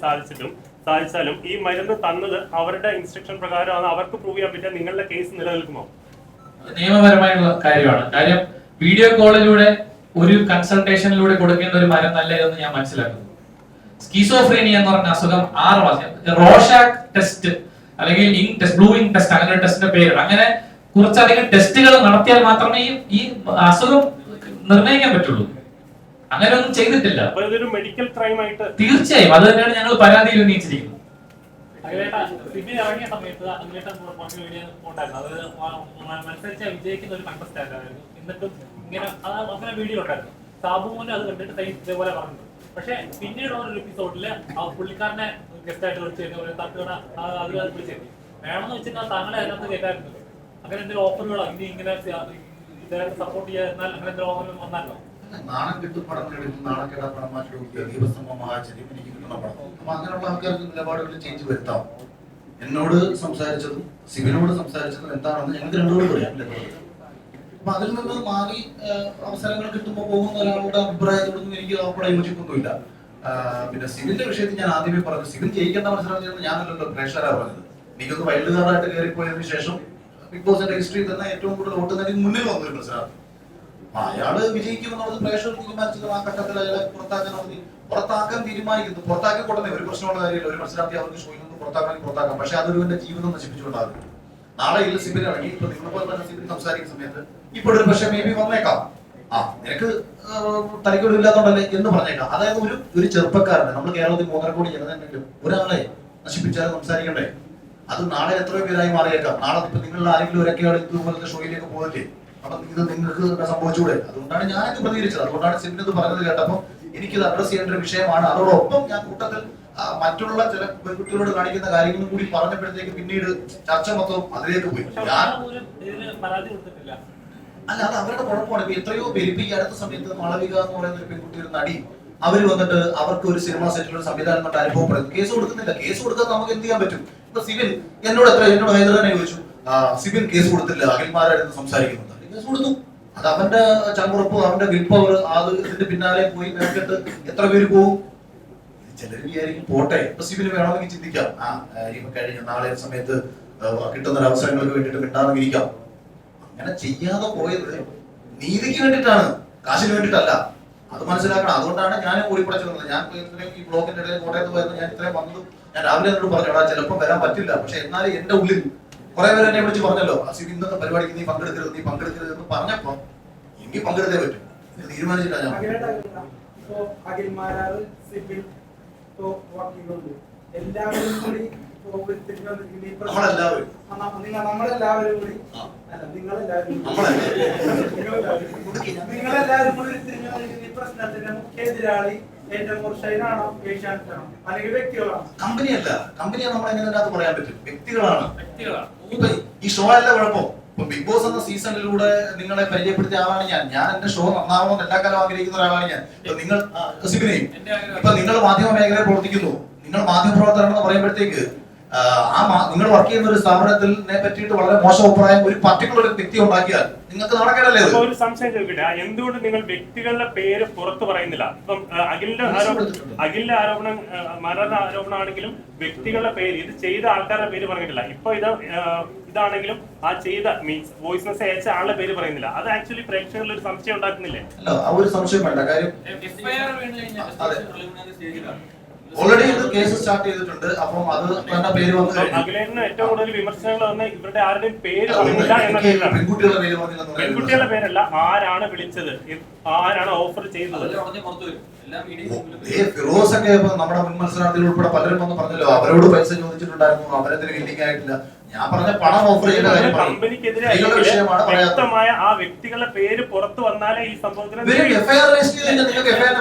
സാധിച്ചാലും ഈ മരുന്ന് തന്നത് അവരുടെ ഇൻസ്ട്രക്ഷൻ പ്രകാരമാണ് അവർക്ക് പ്രൂവ് ചെയ്യാൻ പറ്റുക. നിങ്ങളുടെ കേസ് നിലനിൽക്കുമോ? നിയമപരമായുള്ള കാര്യമാണ്. കാര്യം വീഡിയോ കോളിലൂടെ ഒരു കൺസൾട്ടേഷനിലൂടെ കൊടുക്കേണ്ട ഒരു മരുന്നല്ല ഇതെന്ന് ഞാൻ മനസ്സിലാക്കുന്നു. സ്കീസോഫ്രീനിയ എന്ന് പറഞ്ഞ അസുഖം 6 മാസം റോഷാക് ടെസ്റ്റ് അല്ലെങ്കിൽ ink test, blue ink test, അങ്ങനെ ടെസ്റ്റിന്റെ പേര്. അങ്ങനെ കുറച്ചധികം ടെസ്റ്റുകൾ നടത്തിയാൽ മാത്രമേ ഈ അസുഖം നിർണ്ണയിക്കാൻ പറ്റുള്ളൂ. അങ്ങനെ ഒന്നും ചെയ്തിട്ടില്ല. ഇതൊരു മെഡിക്കൽ ക്രൈം ആയിട്ട് തീർച്ചയായും അത് തന്നെയാണ് ഞങ്ങൾ പരാതിയിൽ ഉന്നയിച്ചിരിക്കുന്നത്. സിബിൻ ഇറങ്ങിയ സമയത്ത് അതിലേട്ടൻ കുറച്ച് വീഡിയോ ഉണ്ടായിരുന്നു. അത് മത്സരിച്ച വിജയിക്കുന്ന ഒരു കണ്ടസ്റ്റന്റ് ആയിരുന്നു. എന്നിട്ടും ഇങ്ങനെ അങ്ങനെ വീഡിയോ ഉണ്ടായിരുന്നു. സാബുമോനെ അത് കണ്ടിട്ട് ഇതേപോലെ പറഞ്ഞു. പക്ഷെ പിന്നീടുള്ള ഒരു എപ്പിസോഡില് പുള്ളിക്കാരനെ ഗസ്റ്റ് ആയിട്ട് വിളിച്ചു ഒരു തട്ടുകട അതിൽ വിളിച്ചേക്കും വേണമെന്ന് വെച്ചിട്ട് താങ്കളെ അതിനകത്ത് കേട്ടായിരുന്നു. അങ്ങനെ എന്തെങ്കിലും ഓഫറുകളോ ഇനി ഇങ്ങനെ ഇദ്ദേഹത്തെ സപ്പോർട്ട് ചെയ്യാൻ അങ്ങനെ എന്തെങ്കിലും ഓഫർ വന്നാലോ? നാണം കിട്ടും പടം എടുക്കും, നാണക്കേടാ പടം മാറ്റി ദീപസ്തംഭ മഹാചര്യം എനിക്ക് കിട്ടുന്ന പടം. അപ്പൊ അങ്ങനെയുള്ള ആൾക്കാർക്ക് നിലപാടുകളിൽ ചേഞ്ച് വരുത്താം. എന്നോട് സംസാരിച്ചതും സിബിനോട് സംസാരിച്ചതും എന്താണെന്ന് ഞങ്ങൾക്ക് രണ്ടുപേരും പറയാം. അപ്പൊ അതിൽ നിന്ന് മാറി അവസരങ്ങൾ കിട്ടുമ്പോൾ പോകുന്ന ഒരാളുടെ അഭിപ്രായത്തോടൊന്നും എനിക്ക് അവിടെ യോജിപ്പൊന്നുമില്ല. പിന്നെ സിബിന്റെ വിഷയത്തിൽ ഞാൻ ആദ്യമേ പറഞ്ഞു, സിബിൻ ജയിക്കേണ്ട മത്സരം ഞാനല്ലല്ലോ പ്രേക്ഷകരാ പറഞ്ഞത്. എനിക്കൊന്ന് വൈൽഡ് കാർഡായിട്ട് കയറിപ്പോയതിനു ശേഷം ബിഗ് ബോസിന്റെ ഹിസ്റ്ററിയിൽ തന്നെ ഏറ്റവും കൂടുതൽ വോട്ട് നേടി മുന്നിൽ വന്നൊരു മത്സരം. അയാള് വിജയിക്കുമെന്നുള്ളത് പ്രേക്ഷകർ തീരുമാനിച്ചത് ആ ഘട്ടത്തിൽ അയാളെ പുറത്താക്കാൻ തീരുമാനിക്കുന്നു. പുറത്താക്കി കൊടുത്തേ ഒരു പ്രശ്നമുള്ള കാര്യമില്ല. ഒരു മത്സരാർത്ഥി അവർക്ക് ഷോയിൽ നിന്ന് പുറത്താക്കാം. പക്ഷെ അതൊരു എന്റെ ജീവിതം നശിപ്പിച്ചുകൊണ്ടാകും. നാളെ ഇല്ല സിബിൻ ഇറങ്ങി ഇപ്പൊ നിങ്ങളെപ്പോലെ തന്നെ സിബിൻ സംസാരിക്കുന്ന സമയത്ത് ഇപ്പോഴൊരു പക്ഷേ മേ ബി വന്നേക്കാം, നിനക്ക് തലക്കൊടില്ലാത്തോണ്ടല്ലേ എന്ന് പറഞ്ഞേക്കാം. അതായത് ഒരു ചെറുപ്പക്കാരനെ നമ്മൾ കേരളത്തിൽ 3.5 കോടി ജനതയുണ്ടെങ്കിലും ഒരാളെ നശിപ്പിച്ചാൽ സംസാരിക്കണ്ടേ? അത് നാളെ എത്രയോ പേരായി മാറിയേക്കാം. നാളെ ഇപ്പൊ നിങ്ങളിൽ ആരെങ്കിലും ഒരൊക്കെയാണ് ഇതുപോലത്തെ ഷോയിലേക്ക് പോകല്ലേ? അപ്പൊ ഇത് നിങ്ങൾക്ക് സംഭവിച്ചുകൂടെ? അതുകൊണ്ടാണ് ഞാനത് പ്രതികരിച്ചത്. അതുകൊണ്ടാണ് സിബിൻ ഇത് പറഞ്ഞത് കേട്ടപ്പോൾ എനിക്കിത് അഡ്രസ് ചെയ്യേണ്ട ഒരു വിഷയമാണ്. അതോടൊപ്പം ഞാൻ കൂട്ടത്തിൽ മറ്റുള്ള ചില പെൺകുട്ടികളോട് കാണിക്കുന്ന കാര്യങ്ങളും കൂടി പറഞ്ഞപ്പോഴത്തേക്ക് പിന്നീട് ചർച്ച മൊത്തം അതിലേക്ക് പോയി. അല്ല, അത് അവരുടെ കുഴപ്പമാണ്. ഇപ്പൊ എത്രയോ പേര് ഇപ്പൊ ഈ അടുത്ത സമയത്ത് മാളവിക എന്ന് പറയുന്ന ഒരു പെൺകുട്ടി ഒരു നടി അവര് വന്നിട്ട് അവർക്ക് ഒരു സിനിമ സെറ്റിൽ ഒരു സംവിധാനം കൊണ്ട് അനുഭവപ്പെടുന്നു. കേസ് കൊടുക്കുന്നില്ല. കേസ് കൊടുക്കാൻ നമുക്ക് എന്ത് ചെയ്യാൻ പറ്റും? ഇപ്പൊ സിബിൻ എന്നോട് ഹൈദരാബാദ് ചോദിച്ചു, സിബിൻ കേസ് കൊടുത്തില്ല, അഖിൽമാരായിരുന്നു സംസാരിക്കുന്നത്. കേസ് കൊടുത്തു. അത് അവന്റെ ചങ്കുറപ്പ്, അവന്റെ വിൽ പവർ. അത് ഇതിന്റെ പിന്നാലെ പോയി നേരിട്ട് എത്ര പേര് പോകും? ചിലർ വിചാരിക്കും പോട്ടെ, ഇപ്പൊ സിബിന് വേണമെങ്കിൽ ചിന്തിക്കാം, ഇപ്പൊ കഴിഞ്ഞ നാളെ സമയത്ത് കിട്ടുന്ന അവസരങ്ങൾക്ക് വേണ്ടിയിട്ട് മിണ്ടാതെ ഇരിക്കാം. അങ്ങനെ ചെയ്യാതെ പോയത് നീതിക്ക് വേണ്ടിയിട്ടാണ്, കാശിന് വേണ്ടിയിട്ടല്ല. അത് മനസ്സിലാക്കണം. അതുകൊണ്ടാണ് ഞാൻ ഓടിപ്പടച്ചത്. ഞാൻ ഈ ബ്ലോക്കിന്റെ ഇടയിൽ കോട്ടയത്ത് പോയത് ഞാൻ ഇത്രയും വന്നത്. ഞാൻ രാവിലെ എന്നോട് പറഞ്ഞോടാ ചിലപ്പോൾ വരാൻ പറ്റില്ല, പക്ഷെ എന്നാലും എന്റെ ഉള്ളിൽ കുറെ പേര് എന്നെ വിളിച്ച് പറഞ്ഞല്ലോ, സിബി ഇന്നത്തെ പരിപാടിക്ക് നീ പങ്കെടുക്കരുത് എന്ന് പറഞ്ഞപ്പോ എനിക്ക് പങ്കെടുത്തേ പറ്റും. ഇത് തീരുമാനിച്ചിട്ടാ ഞാൻ. എല്ലാവരും കൂടി നമ്മളെല്ലാവരും ഈ പ്രശ്നത്തിന്റെ മുഖ്യ എതിരാളി ഏറ്റവും ഷൈനാണോ ഏഷ്യാനെറ്റാണോ അല്ലെങ്കിൽ വ്യക്തികളാണോ? കമ്പനിയല്ല. കമ്പനിയെ നമ്മൾ എങ്ങനെ അതിനകത്ത് പറയാൻ പറ്റും? വ്യക്തികളാണ്. ഈ ഷോ അല്ല കുഴപ്പം. ഇപ്പൊ ബിഗ് ബോസ് എന്ന സീസണിലൂടെ നിങ്ങളെ പരിചയപ്പെടുത്തിയ ആളാണ് ഞാൻ എന്റെ ഷോ നന്നാവണമെന്ന് എല്ലാ കാലം ആഗ്രഹിക്കുന്ന ഒരാളാണ് ഞാൻ. നിങ്ങൾ സിബിനെയും ഇപ്പൊ നിങ്ങൾ മാധ്യമ മേഖലയിൽ പ്രവർത്തിക്കുന്നു, നിങ്ങൾ മാധ്യമപ്രവർത്തകരാണെന്ന് പറയുമ്പോഴത്തേക്ക് നിങ്ങൾ വർക്ക് ചെയ്യുന്ന ഒരു സ്ഥാപനത്തിനെ പറ്റിയിട്ട് വളരെ മോശം അഭിപ്രായം ഒരു പർട്ടിക്കുലർ വ്യക്തി ഉണ്ടാക്കിയാൽ നിങ്ങൾക്ക് നടക്കണല്ലേ? ഒരു സംശയം ചോദിക്കട്ടെ, എന്തുകൊണ്ട് നിങ്ങൾ വ്യക്തികളുടെ പേര് പുറത്തു പറയുന്നില്ല? ഇപ്പം അഖിലിന്റെ ആരോപണം മാരാരുടെ ആരോപണമാണെങ്കിലും വ്യക്തികളുടെ പേര്, ഇത് ചെയ്ത ആൾക്കാരുടെ പേര് പറഞ്ഞിട്ടില്ല. ഇപ്പൊ ഇതാണെങ്കിലും ആ ചെയ്ത മീൻസ് വോയിസ് മെസ്സേജ് അയച്ച ആളുടെ പേര് പറയുന്നില്ല. അത് ആക്ച്വലി പ്രേക്ഷകരിൽ ഒരു സംശയം ഉണ്ടാക്കുന്നില്ലേ? അല്ല, ആ ഒരു സംശയം വേണ്ട കാര്യം. ഓൾറെഡി ഇത് കേസ് സ്റ്റാർട്ട് ചെയ്തിട്ടുണ്ട്. അപ്പം അത് തന്നെ പേര് വന്നു. അഖിലേട്ടന് ഏറ്റവും കൂടുതൽ വിമർശനങ്ങൾ വന്ന് ഇവരുടെ ആരുടെയും പേര് പറഞ്ഞില്ല എന്ന പേരിലാണ്. പെൺകുട്ടികളുടെ പേരല്ല, ആരാണ് വിളിച്ചത്, ആരാണ് ഓഫർ ചെയ്തത്. ഫിറോസ് ഒക്കെ നമ്മുടെ മുൻ മത്സരാർത്ഥികൾ ഉൾപ്പെടെ പലരും വന്ന് പറഞ്ഞല്ലോ, അവരോട് പൈസ ചോദിച്ചിട്ടുണ്ടായിരുന്നു, അവരെന്തിന് വില്ലിംഗ് ആയിട്ടില്ല. ഞാൻ പറഞ്ഞ പണം ഓഫർ ചെയ്യുന്ന കമ്പനിക്കെതിരെ വ്യക്തമായ ആ വ്യക്തികളുടെ പേര് പുറത്തു വന്നാലേ ഈ സംഭവത്തിന്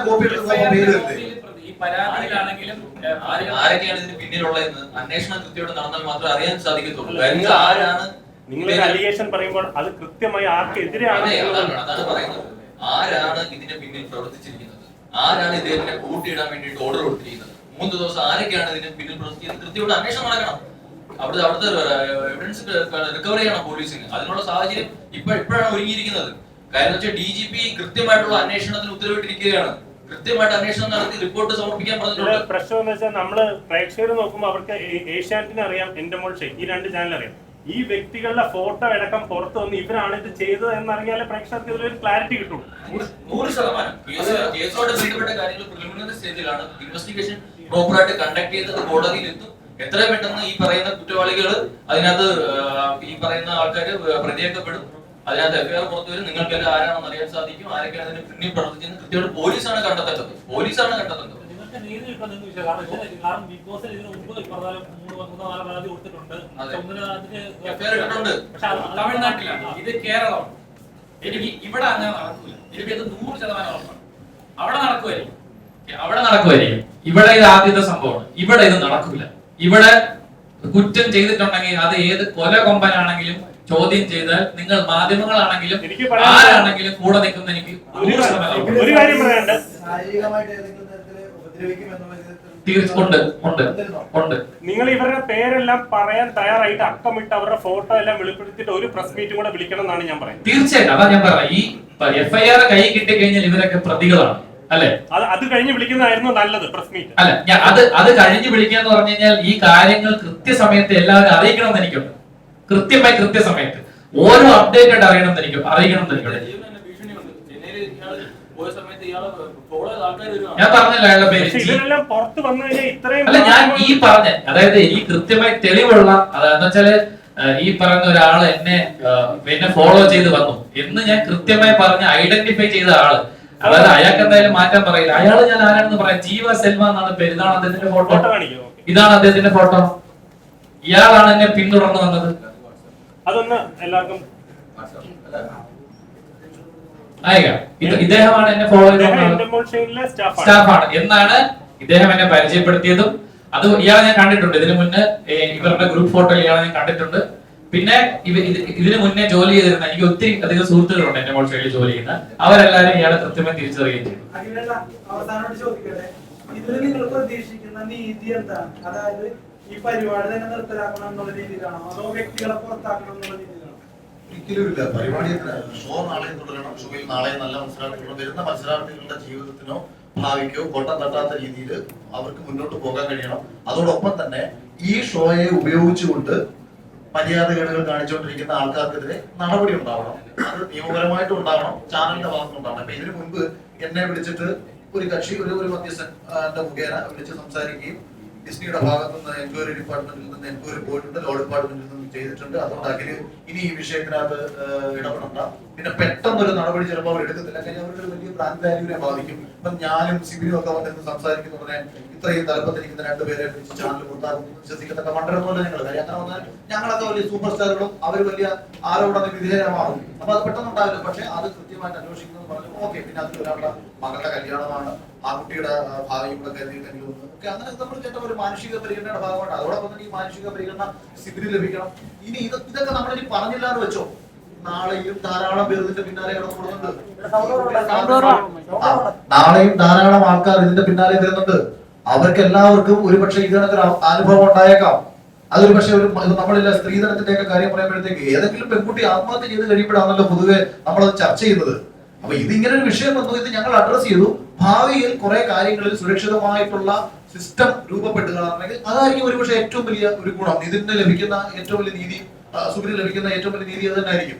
പരാതിയിലാണെങ്കിലും ആരൊക്കെയാണ് ഇതിന് പിന്നിലുള്ളതെന്ന് അന്വേഷണം കൃത്യമായിട്ട് നടന്നാൽ മാത്രമേ അറിയാൻ സാധിക്കത്തുള്ളൂ. ആരാണ് നിങ്ങളൊരു അലിഗേഷൻ പറയുമ്പോൾ അത് കൃത്യമായി ആർക്കെതിരെയാണ് അതാണ് പറയുന്നത്. ആരാണ് ഇതിന് പിന്നിൽ പ്രവർത്തിച്ചിരിക്കുന്നത്, ആരാണ് ഇദ്ദേഹത്തിനെ കൂട്ടിയിടാൻ വേണ്ടിയിട്ട് ഓർഡർ കൊടുത്തിരിക്കുന്നത്, 3 ദിവസം ആരൊക്കെയാണ് ഇതിന് പിന്നിൽ പ്രവർത്തിച്ചത് കൃത്യമായിട്ട് അന്വേഷണം നടക്കണം. അവിടുത്തെ എവിഡൻസ് റിക്കവർ ചെയ്യണം പോലീസിന്. അതിനുള്ള സാഹചര്യം ഇപ്പോഴാണ് ഒരുങ്ങിയിരിക്കുന്നത്. കാര്യം വെച്ചാൽ DGP കൃത്യമായിട്ടുള്ള അന്വേഷണത്തിന് ഉത്തരവിട്ടിരിക്കുകയാണ്. കൃത്യമായിട്ട് അന്വേഷണം നടത്തി റിപ്പോർട്ട് സമർപ്പിക്കാൻ പറഞ്ഞിട്ടുണ്ട്. പ്രശ്നം എന്ന് വെച്ചാൽ നമ്മള് പ്രേക്ഷകർ നോക്കുമ്പോൾ അവർക്ക് ഏഷ്യാനെറ്റിനെ അറിയാം, എന്റെ മോൾ ഷെയ്, ഈ 2 ചാനൽ അറിയാം. ഈ വ്യക്തികളുടെ ഫോട്ടോ അടക്കം പുറത്തു വന്ന് ഇവരാണ് ഇത് ചെയ്തത് എന്നറിഞ്ഞാലേ പ്രേക്ഷകർക്ക് ഇതിലൊരു ക്ലാരിറ്റി കിട്ടും. 100% കേസോട് ബന്ധപ്പെട്ട കാര്യങ്ങൾ പ്രിലിമിനറി സ്റ്റേജിലാണ്. ഇൻവെസ്റ്റിഗേഷൻ പ്രോപ്പറായിട്ട് കണ്ടക്ട് ചെയ്തത് കോടതിയിൽ എത്തും. എത്രയും പെട്ടെന്ന് ഈ പറയുന്ന കുറ്റവാളികൾ അതിനകത്ത് ഈ പറയുന്ന ആൾക്കാർ പ്രതിയാക്കപ്പെടും. അതിനകത്ത് FIR പുറത്തു വരും. നിങ്ങൾക്കെല്ലാം ആരാണെന്ന് അറിയാൻ സാധിക്കും. ആരൊക്കെയാണ് അതിന് പിന്നിൽ പ്രവർത്തിച്ചെന്ന് കൃത്യമായിട്ട് പോലീസാണ് കണ്ടെത്തേണ്ടത്. ഇതിനൊക്കെ നീതി കിട്ടുന്ന വിഷയം. കാരണം ബിഗ് ബോസിൽ ഇതിന് മുമ്പ് മൂന്നോ നാലോ പരാതി കൊടുത്തിട്ടുണ്ട്. പക്ഷെ തമിഴ്നാട്ടിലാണ്, ഇത് കേരളമാണ്. എനിക്ക് ഇവിടെ അങ്ങനെ നടക്കൂല. എനിക്കത് 100% ഉറപ്പാണ്. അവിടെ നടക്കുമായിരിക്കും, ഇവിടെ ഇത് ആദ്യത്തെ സംഭവമാണ്. ഇവിടെ ഇത് നടക്കൂല. ഇവിടെ കുറ്റം ചെയ്തിട്ടുണ്ടെങ്കിൽ അത് ഏത് കൊല കൊമ്പനാണെങ്കിലും ചോദ്യം ചെയ്താൽ നിങ്ങൾ മാധ്യമങ്ങളാണെങ്കിലും ആരാണെങ്കിലും കൂടെ നിൽക്കുന്ന എനിക്ക് ഒരു കാര്യം പറയാനുണ്ട്. ഉണ്ട്. നിങ്ങൾ ഇവരുടെ പേരെല്ലാം പറയാൻ തയ്യാറായിട്ട് അക്കമിട്ട് അവരുടെ ഫോട്ടോ എല്ലാം വെളിപ്പെടുത്തിയിട്ട് ഒരു പ്രസ് മീറ്റും കൂടെ വിളിക്കണം എന്നാണ് ഞാൻ പറയുന്നത്. തീർച്ചയായിട്ടും അതാ ഞാൻ പറഞ്ഞത്. ഈ FIR കൈ കിട്ടിക്കഴിഞ്ഞാൽ ഇവരൊക്കെ പ്രതികളാണ് അല്ലെ? അത് കഴിഞ്ഞ് വിളിക്കുന്നതായിരുന്നു നല്ലത് പ്രസ് മീറ്റ്. അല്ല, അത് കഴിഞ്ഞ് വിളിക്കാന്ന് പറഞ്ഞു കഴിഞ്ഞാൽ ഈ കാര്യങ്ങൾ കൃത്യസമയത്ത് എല്ലാവരും അറിയിക്കണമെന്ന് എനിക്കുണ്ട്. കൃത്യസമയത്ത് ഓരോ അപ്ഡേറ്റ് അറിയണമെന്ന് എനിക്കുണ്ട്. ഞാൻ പറഞ്ഞില്ല അയാളുടെ പേര്. ഇതെല്ലാം പുറത്ത് വന്നു കഴിഞ്ഞാൽ ഇത്രയും അല്ല, ഞാൻ ഈ പറഞ്ഞ അതായത് ഈ കൃത്യമായി തെളിവുള്ള അതെന്ന് വെച്ചാല് ഈ പറയുന്ന ഒരാള് എന്നെ ഫോളോ ചെയ്ത് വന്നു എന്ന് ഞാൻ കൃത്യമായി പറഞ്ഞ് ഐഡന്റിഫൈ ചെയ്ത ആള്, അതായത് അയാൾക്ക് എന്തായാലും മാറ്റാൻ പറയില്ല. അയാള് ഞാൻ ആരാണെന്ന് പറയാം. ജീവ സെൽവ എന്നാണ് പേര്. ഇതാണ് അദ്ദേഹത്തിന്റെ ഫോട്ടോ. ഇതാണ് അദ്ദേഹത്തിന്റെ ഫോട്ടോ. ഇയാളാണ് എന്നെ പിന്തുടർന്ന് വന്നത്. അതൊന്ന് എല്ലാവർക്കും ഇദ്ദേഹമാണ് എന്നെ ഫോളോ ചെയ്ത സ്റ്റാഫാണ് എന്നാണ് ഇദ്ദേഹം എന്നെ പരിചയപ്പെടുത്തിയതും. അത് ഇയാളെ ഞാൻ കണ്ടിട്ടുണ്ട്. ഇതിനു മുന്നേ ഇവരുടെ ഗ്രൂപ്പ് ഫോട്ടോ ഇയാളെ ഞാൻ കണ്ടിട്ടുണ്ട്. പിന്നെ ഇതിനു മുന്നേ ജോലി ചെയ്തിരുന്ന എനിക്ക് ഒത്തിരി അധികം സുഹൃത്തുക്കളുണ്ട് എന്റെ മോൾ ഷൈലിൽ ജോലി ചെയ്യുന്ന. അവരെല്ലാരും ഇയാളെ കൃത്യമായി തിരിച്ചറിയുകയും ചെയ്തു. അവസാനമായിട്ട് ചോദിക്കട്ടെ, ഇതിൽ നിങ്ങൾ പ്രതീക്ഷിക്കുന്ന നീതി എന്താണ്? അതായത് ഈ പരിപാടി തന്നെ നിർത്തലാക്കണം എന്നുള്ള രീതിയിലാണോ, അതോ വ്യക്തികളെ പുറത്താക്കണം എന്നുള്ള രീതിയിലാണോ? ഒരിക്കലുമില്ല. പരിപാടി ഷോ നാളെ തുടരണം. ഷോയിൽ നാളെ നല്ല മത്സരാർത്ഥികളോ വരുന്ന മത്സരാർത്ഥികളുടെ ജീവിതത്തിനോ ഭാവിക്കോ കൊട്ടം തട്ടാത്ത രീതിയിൽ അവർക്ക് മുന്നോട്ട് പോകാൻ കഴിയണം. അതോടൊപ്പം തന്നെ ഈ ഷോയെ ഉപയോഗിച്ചുകൊണ്ട് മര്യാദകേടുകൾ കാണിച്ചുകൊണ്ടിരിക്കുന്ന ആൾക്കാർക്കെതിരെ നടപടി ഉണ്ടാവണം. അത് നിയമപരമായിട്ടും ഉണ്ടാവണം, ചാനലിന്റെ ഭാഗത്തും ഉണ്ടാവണം. അപ്പൊ ഇതിനു മുൻപ് എന്നെ വിളിച്ചിട്ട് ഒരു കക്ഷി ഒരു മധ്യസ്ഥന്റെ മുഖേന വിളിച്ച് സംസാരിക്കുകയും ഡിസ്നിയുടെ ഭാഗത്തു നിന്ന് എൻക്വയറി ഡിപ്പാർട്ട്മെന്റിൽ നിന്ന് എൻക്വയറി പോയിട്ടുണ്ട്, ലോ ഡിപ്പാർട്ട്മെന്റിൽ നിന്ന് ചെയ്തിട്ടുണ്ട്. അതുകൊണ്ട് അഖില് ഇനി ഈ വിഷയത്തിനകത്ത് ഇടപെടണ്ട. പിന്നെ പെട്ടെന്നൊരു നടപടി ചിലപ്പോൾ അവർ എടുക്കത്തില്ല. കഴിഞ്ഞാൽ അവരുടെ വലിയ ബ്രാൻഡ് വാല്യൂവിനെ ബാധിക്കും. ഇപ്പൊ ഞാനും സിബിനും ഒക്കെ വന്നിരുന്ന് സംസാരിക്കുന്ന പറഞ്ഞാൽ ഇത്രയും തലപ്പത്തിരിക്കുന്ന രണ്ടുപേരെ ചാനൽ പുറത്താകുന്നു വിശ്വസിക്കത്തക്ക മണ്ടരൊന്നുമല്ല ഞങ്ങൾ. കാര്യം അങ്ങനെ വന്നാൽ ഞങ്ങളൊക്കെ വലിയ സൂപ്പർ സ്റ്റാറുകളും അവർ വലിയ ആരോപണ വിധേയമാകും. അപ്പൊ അത് പെട്ടെന്നുണ്ടാവില്ല. പക്ഷെ അത് കൃത്യമായിട്ട് അന്വേഷിക്കുന്നത് പറഞ്ഞു ഓക്കെ. പിന്നെ അതിൽ ഒരാളുടെ മകളുടെ കല്യാണമാണ്, ആ കുട്ടിയുടെ ഭാവിയുടെ കരുതിയിട്ടെങ്കിലും ഒക്കെ അങ്ങനെ നമ്മൾ കേട്ട ഒരു മാനുഷിക പരിഗണനയുടെ ഭാഗമായിട്ട് അതോടൊപ്പം തന്നെ ഈ മാനുഷിക പരിഗണന സിബിന് ലഭിക്കണം. ഇനി ഇതൊക്കെ നമ്മളിനി പറഞ്ഞില്ല എന്ന് വെച്ചോ, നാളെയും ധാരാളം പേർ ഇതിന്റെ പിന്നാലെ കടന്നുകൊടുക്കുന്നുണ്ട്. നാളെയും ധാരാളം ആൾക്കാർ ഇതിന്റെ പിന്നാലെ വരുന്നുണ്ട്. അവർക്ക് എല്ലാവർക്കും ഒരുപക്ഷെ ഇതിനൊക്കെ അനുഭവം ഉണ്ടായേക്കാം. അതൊരു പക്ഷെ നമ്മളില്ല സ്ത്രീധനത്തിന്റെ ഒക്കെ കാര്യം പറയുമ്പോഴത്തേക്ക് ഏതെങ്കിലും പെൺകുട്ടി ആത്മഹത്യ ചെയ്ത് കഴിയുമ്പോഴാണല്ലോ പൊതുവെ നമ്മളത് ചർച്ച ചെയ്യുന്നത്. അപ്പൊ ഇതിങ്ങനെ ഒരു വിഷയം വന്നു, ഇത് ഞങ്ങൾ അഡ്രസ് ചെയ്തു. ഭാവിയിൽ കുറെ കാര്യങ്ങളിൽ സുരക്ഷിതമായിട്ടുള്ള സിസ്റ്റം രൂപപ്പെടുകയാണെങ്കിൽ അതായിരിക്കും ഒരുപക്ഷെ ഏറ്റവും വലിയ ഒരു ഗുണം. ഇതിന് ലഭിക്കുന്ന ഏറ്റവും വലിയ നീതി, സുബിന് ലഭിക്കുന്ന ഏറ്റവും വലിയ നീതി അത് തന്നെ ആയിരിക്കും.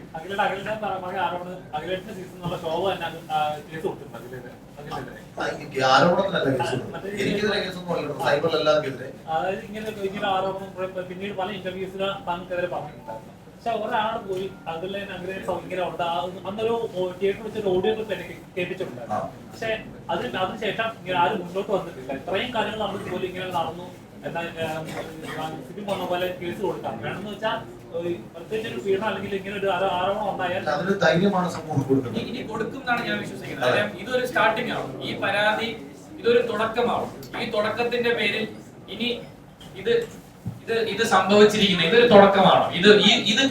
ആരോപണത്തിനല്ല കേസ്, എനിക്കെതിരെ കേസൊന്നും സൈബറിലെല്ലാവർക്കെതിരെ. പിന്നീട് പല ഇന്റർവ്യൂസിലും താങ്കൾക്കെതിരെ പറഞ്ഞിട്ടുണ്ടായിരുന്നു. പക്ഷെ ഒരാൾ പോയി അതിലെ ഇങ്ങനെ അന്നൊരു തിയേറ്ററിൽ വെച്ചൊരു ഓഡിയോ കേട്ടിട്ടുണ്ടായിരുന്നു. പക്ഷെ അതിനുശേഷം ഇങ്ങനെ ആരും മുന്നോട്ട് വന്നിട്ടില്ല. ഇത്രയും കാര്യങ്ങൾ നമ്മൾ പോലും ഇങ്ങനെ നടന്നു എന്നാൽ സിബിൻ പറഞ്ഞ പോലെ കേസ് കൊടുക്കാം. വേണമെന്ന് വെച്ചാൽ പ്രത്യേകിച്ച് ഒരു പീഡനം അല്ലെങ്കിൽ ഇങ്ങനെ ഒരു ആരോപണം ഉണ്ടായാൽ അതൊരു ധൈര്യമാണ് സമൂഹം കൊടുക്കുന്നത്. ഇനി കൊടുക്കും എന്നാണ് ഞാൻ വിശ്വസിക്കുന്നത്. ഇതൊരു സ്റ്റാർട്ടിംഗ് ആണ്. ഈ പരാതി ഇതൊരു തുടക്കമാണ്. ഈ തുടക്കത്തിന്റെ പേരിൽ ഇനി ഇത് സംഭവിച്ചിരിക്കുന്ന ഇതൊരു തുടക്കമാണ്. ഇത്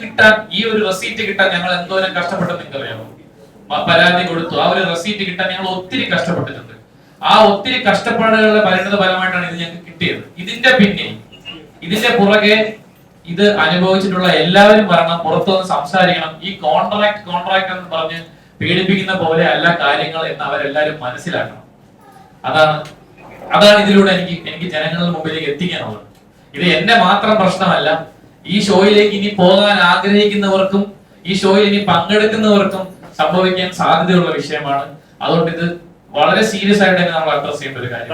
കിട്ടാൻ, ഈ ഒരു റെസീറ്റ് കിട്ടാൻ ഞങ്ങൾ എന്തോരം കഷ്ടപ്പെട്ടെന്ന് നിങ്ങൾക്കറിയാമോ? പരാതി കൊടുത്തു, ആ ഒരു റെസീറ്റ് കിട്ടാൻ ഞങ്ങൾ ഒത്തിരി കഷ്ടപ്പെട്ടിട്ടുണ്ട്. ആ ഒത്തിരി കഷ്ടപ്പാടുകളുടെ പരിണിത ഫലമായിട്ടാണ് ഇത് ഞങ്ങൾക്ക് കിട്ടിയത്. ഇതിന്റെ പിന്നിൽ, ഇതിന്റെ പുറകെ ഇത് അനുഭവിച്ചിട്ടുള്ള എല്ലാവരും വരണം, പുറത്തുനിന്ന് സംസാരിക്കണം. ഈ കോൺട്രാക്ട് എന്ന് പറഞ്ഞ് പീഡിപ്പിക്കുന്ന പോലെ അല്ല കാര്യങ്ങൾ എന്ന് അവരെല്ലാരും മനസ്സിലാക്കണം. അതാണ് ഇതിലൂടെ എനിക്ക് ജനങ്ങളുടെ മുമ്പിലേക്ക് എത്തിക്കാനുള്ളത്. ഇത് എന്റെ മാത്രം പ്രശ്നമല്ല. ഈ ഷോയിലേക്ക് ഇനി പോകാൻ ആഗ്രഹിക്കുന്നവർക്കും ഈ ഷോയിൽ ഇനി പങ്കെടുക്കുന്നവർക്കും സംഭവിക്കാൻ സാധ്യതയുള്ള വിഷയമാണ്. അതുകൊണ്ട് ഇത് വളരെ സീരിയസ് ആയിട്ട് തന്നെ നമ്മൾ അഡ്രസ് ചെയ്യേണ്ട ഒരു കാര്യം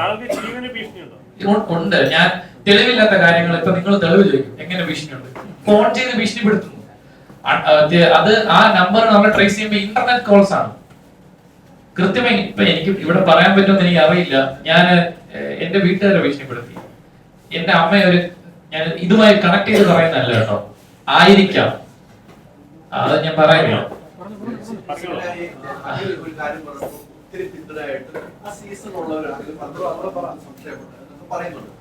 ഉണ്ട്. ഞാൻ തെളിവില്ലാത്ത കാര്യങ്ങൾ ഇപ്പൊ നിങ്ങൾ തെളിവ് ചോദിക്കും, എങ്ങനെ ഭീഷണിയുണ്ട്? ഫോൺ ചെയ്ത് ഭീഷണിപ്പെടുത്തുന്നു. അത് ആ നമ്പർ നമ്മൾ ട്രേസ് ചെയ്യുമ്പോൾ ഇന്റർനെറ്റ് കോൾസ് ആണ്. കൃത്യമായി ഇപ്പൊ എനിക്ക് ഇവിടെ പറയാൻ പറ്റുമെന്ന് എനിക്ക് അറിയില്ല. ഞാൻ എന്റെ വീട്ടുകാരെ ഭീഷണിപ്പെടുത്തി. എന്റെ അമ്മയൊരു, ഞാൻ ഇതുമായി കണക്ട് ചെയ്ത് പറയുന്നതല്ല കേട്ടോ, ആയിരിക്കാം, അത് ഞാൻ പറയുന്നില്ല. ഒരു കാര്യം പറഞ്ഞപ്പോൾ ഒത്തിരി പിന്തുണയായിട്ട് ആ സീസൺ ഉള്ളവരാണെങ്കിലും സംശയമുണ്ട് പറയുന്നുണ്ട്.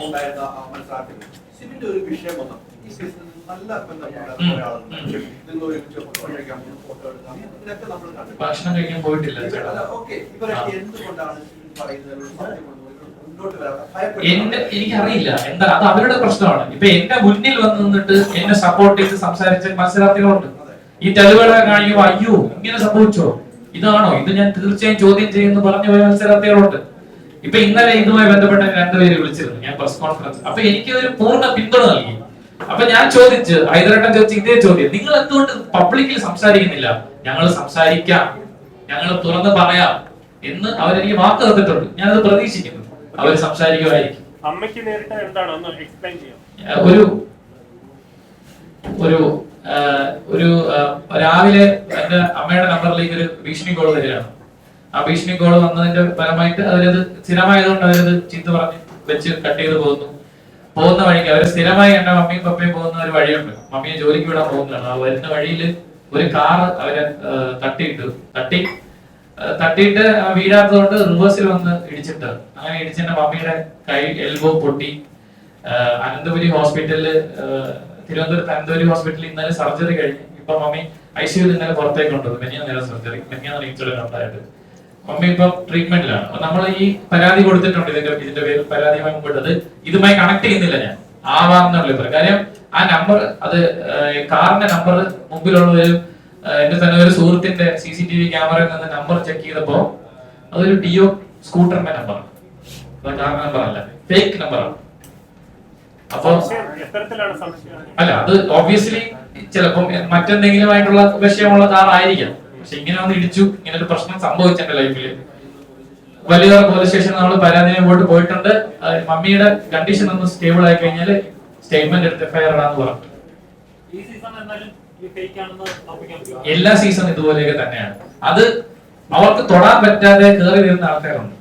ഉണ്ടായിരുന്ന മത്സരാർത്ഥികൾ സിബിന്റെ ഒരു വിഷയം വന്നു. ഈ സീസണിൽ നല്ല ബന്ധമുണ്ടായിരുന്ന ഒരാളുണ്ട്. നിങ്ങൾ ഒരുമിച്ച് കഴിക്കാൻ ഫോട്ടോ എടുക്കാം, ഇതിനൊക്കെ നമ്മൾ കണ്ടു. ഭക്ഷണം കഴിക്കാൻ പോയിട്ടില്ല. ഓക്കെ, ഇവരൊക്കെ എന്തുകൊണ്ടാണ് പറയുന്നത് മുന്നോട്ട് വരാൻ എനിക്കറിയില്ല എന്താ, അത് അവരുടെ പ്രശ്നമാണ്. ഇപ്പൊ എന്റെ മുന്നിൽ വന്ന് നിന്നിട്ട് എന്നെ സപ്പോർട്ട് ചെയ്ത് സംസാരിച്ച മത്സരാർത്ഥികളുണ്ട്. ഈ തെളിവുകളെ കാണിക്കുമ്പോ അയ്യോ ഇങ്ങനെ സംഭവിച്ചോ, ഇതാണോ, ഇത് ഞാൻ തീർച്ചയായും ചോദ്യം ചെയ്യുമെന്ന് പറഞ്ഞു പോയ മത്സരാർത്ഥികളുണ്ട്. ഇപ്പൊ ഇന്നലെ ഇതുമായി ബന്ധപ്പെട്ട രണ്ടുപേര് വിളിച്ചിരുന്നു ഞാൻ പ്രസ് കോൺഫറൻസ്. അപ്പൊ എനിക്ക് ഒരു പൂർണ്ണ പിന്തുണ നൽകി. അപ്പൊ ഞാൻ ചോദിച്ചു, ഹൈദരാബാദ് ചോദിച്ചു ഇതേ ചോദ്യം, നിങ്ങൾ എന്തുകൊണ്ട് പബ്ലിക്കിൽ സംസാരിക്കുന്നില്ല? ഞങ്ങൾ സംസാരിക്കാം, ഞങ്ങൾ തുറന്ന് പറയാം എന്ന് അവരെനിക്ക് വാക്ക് തന്നിട്ടുണ്ട്. ഞാനത് പ്രതീക്ഷിക്കുന്നു അവർ സംസാരിക്കുമായിരിക്കും. അമ്മയ്ക്ക് നേരിട്ട് എന്താണ് ഒന്ന് എക്സ്പ്ലെയിൻ ചെയ്യാം. ഒരു രാവിലെ എന്റെ അമ്മയുടെ നമ്പറിലേക്ക് ഒരു ഭീഷണി കോൾ വരികയാണ്. ആ ഭീഷണി കോൾ വന്നതിന്റെ ഫലമായിട്ട് അവരത് സ്ഥിരമായതുകൊണ്ട് അവരത് ചീത്ത പറഞ്ഞ് വെച്ച് കട്ട് ചെയ്ത് പോകുന്ന വഴിക്ക് അവർ സ്ഥിരമായി എന്റെ മമ്മിയും പപ്പയും പോകുന്ന ഒരു വഴിയുണ്ട്. മമ്മിയെ ജോലിക്ക് വിടാൻ പോകുന്നതാണ്. ആ വരുന്ന വഴിയിൽ ഒരു കാർ അവരെ തട്ടിയിട്ട് വീഴാത്തതുകൊണ്ട് റിവേഴ്സിൽ വന്ന് ഇടിച്ചിട്ട്, അങ്ങനെ ഇടിച്ചെന്റെ മമ്മിയുടെ കൈ എൽബോ പൊട്ടി. അനന്തപുരി ഹോസ്പിറ്റലില്, തിരുവനന്തപുരത്ത് അനന്തപുരി ഹോസ്പിറ്റലിൽ ഇന്നലെ സർജറി കഴിഞ്ഞ് ഇപ്പൊ മമ്മി ICU ഇന്നലെ പുറത്തേക്ക് കൊണ്ടുവന്നു. മെനിയാ സർജറി, മെനിയാണ് ഇൻസിഡന്റ് ഉണ്ടായത്. മമ്മി ഇപ്പൊ ട്രീറ്റ്മെന്റിലാണ്. അപ്പൊ നമ്മൾ ഈ പരാതി കൊടുത്തിട്ടുണ്ട്, ഇതിന്റെ പേരിൽ പരാതിയുമായി മുമ്പിട്ടത് ഇതുമായി കണക്ട് ചെയ്യുന്നില്ല ഞാൻ ആവാന്നുള്ള കാര്യം. ആ നമ്പർ, അത് കാറിന്റെ നമ്പർ മുമ്പിലുള്ള എന്റെ തന്നെ ഒരു സുഹൃത്തിന്റെ CCTV ക്യാമറയിൽ നിന്ന് നമ്പർ ചെക്ക് ചെയ്തപ്പോ അതൊരു ഡിയോ സ്കൂട്ടറിന്റെ നമ്പറാണ്, കാർ നമ്പർ അല്ല, ഫേക്ക് നമ്പറാണ്. അപ്പൊ അല്ല, അത് ഓബ്വിയസ്ലി ചിലപ്പം മറ്റെന്തെങ്കിലും ആയിട്ടുള്ള വിഷയമുള്ള കാർ ആയിരിക്കാം. പക്ഷെ ഇങ്ങനെ വന്ന് ഇടിച്ചു, ഇങ്ങനെ ഒരു പ്രശ്നം സംഭവിച്ചു എന്റെ ലൈഫിൽ. വലിയ പോലീസ് സ്റ്റേഷനിൽ നമ്മൾ പരാതി പോയിട്ടുണ്ട്. മമ്മിയുടെ കണ്ടീഷൻ ഒന്ന് സ്റ്റേബിൾ ആയി കഴിഞ്ഞാൽ സ്റ്റേറ്റ്മെന്റ് എടുത്ത് FIR ഇടാന്ന് പറഞ്ഞു. എല്ലാ സീസണും ഇതുപോലെയൊക്കെ തന്നെയാണ്. അത് അവർക്ക് തൊടാൻ പറ്റാതെ കയറി വരുന്ന ആൾക്കാരുണ്ട്.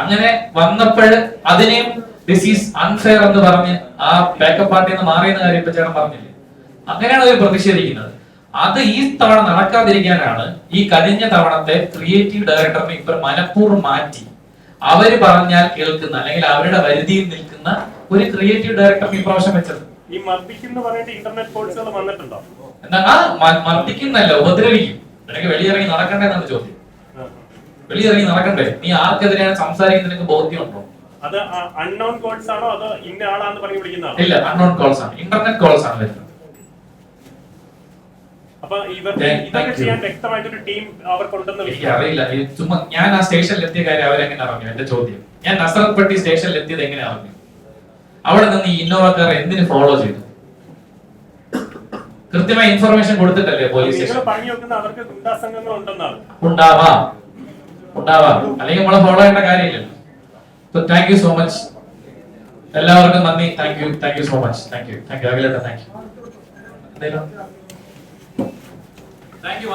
അങ്ങനെ വന്നപ്പോൾ അതിനെയും ദിസ് ഈസ് അൺഫെയർ എന്ന് പറഞ്ഞ് ആ ബാക്കപ്പ് പാർട്ടിയിൽ നിന്ന് മാറിയെന്ന കാര്യം ഇപ്പൊ ചേട്ടൻ പറഞ്ഞില്ലേ, അങ്ങനെയാണ് അവർ പ്രതിഷേധിക്കുന്നത്. അത് ഈ തവണ നടക്കാതിരിക്കാനാണ് ഈ കഴിഞ്ഞ തവണത്തെ ക്രിയേറ്റീവ് ഡയറക്ടറിനെ ഇപ്പൊ മനഃപൂർവ്വം മാറ്റി അവര് പറഞ്ഞാൽ കേൾക്കുന്ന, അല്ലെങ്കിൽ അവരുടെ പരിധിയിൽ നിൽക്കുന്ന ഒരു ക്രിയേറ്റീവ് ഡയറക്ടറിനെ ഇപ്രാവശ്യം വെച്ചത്. ഈ മർദ്ദിക്കുന്ന പറഞ്ഞിട്ട് ഇന്റർനെറ്റ് കോഴ്സുകൾ വന്നിട്ടുണ്ടോ? എന്താ മർദ്ദിക്കുന്നല്ല, ഉപദ്രവിക്കും. നിനക്ക് വെളിയിറങ്ങി നടക്കണ്ടേ എന്നാണ് ചോദ്യം. വെളിയിറങ്ങി നടക്കണ്ടേ? നീ ആർക്കെതിരെയാണ് സംസാരിക്കുന്നത്, നിനക്ക് ബോധ്യമുണ്ടോ? അത് അൺനോൺ കോൾസ് ആണോ അതോ ഇന്ന ആളാന്ന് പറഞ്ഞ് വിളിക്കുന്നതാണോ? ഇല്ല, അൺനോൺ കോൾസ് ആണ്, ഇന്റർനെറ്റ് കോൾസ് ആണ് വരുന്നത്. അപ്പൊ ഇവർക്ക് ഇതൊക്കെ ചെയ്യാൻ വ്യക്തമായിട്ടൊരു ടീം അവർക്കുണ്ടെന്ന് എനിക്ക് അറിയില്ല. ചുമ്മാ ഞാൻ ആ സ്റ്റേഷനിൽ എത്തിയ കാര്യം അവരെങ്ങനെ അറിഞ്ഞു? എന്റെ ചോദ്യം, ഞാൻ നസറത്പട്ടി സ്റ്റേഷനിൽ എത്തിയത് എങ്ങനെ അറിഞ്ഞു? അവിടെ നിന്ന് ഈ ഇന്നോവ കാർ എന്തിന് ഫോളോ ചെയ്തു? കൃത്യമായ ഇൻഫർമേഷൻ കൊടുത്തിട്ടല്ലേ പോലീസ് സ്റ്റേഷൻ? അവർക്ക് ഗുണ്ടാസംഘങ്ങൾ ഉണ്ടെന്നാണ്. ഉണ്ടാവാം, അല്ലെങ്കിൽ നമ്മളെ ഫോളോ ചെയ്യേണ്ട കാര്യമില്ലല്ലോ. താങ്ക് യു സോ മച്ച്, എല്ലാവർക്കും നന്ദി. Thank you so much. Thank you അഖിലേട്ടൻ. Thank U.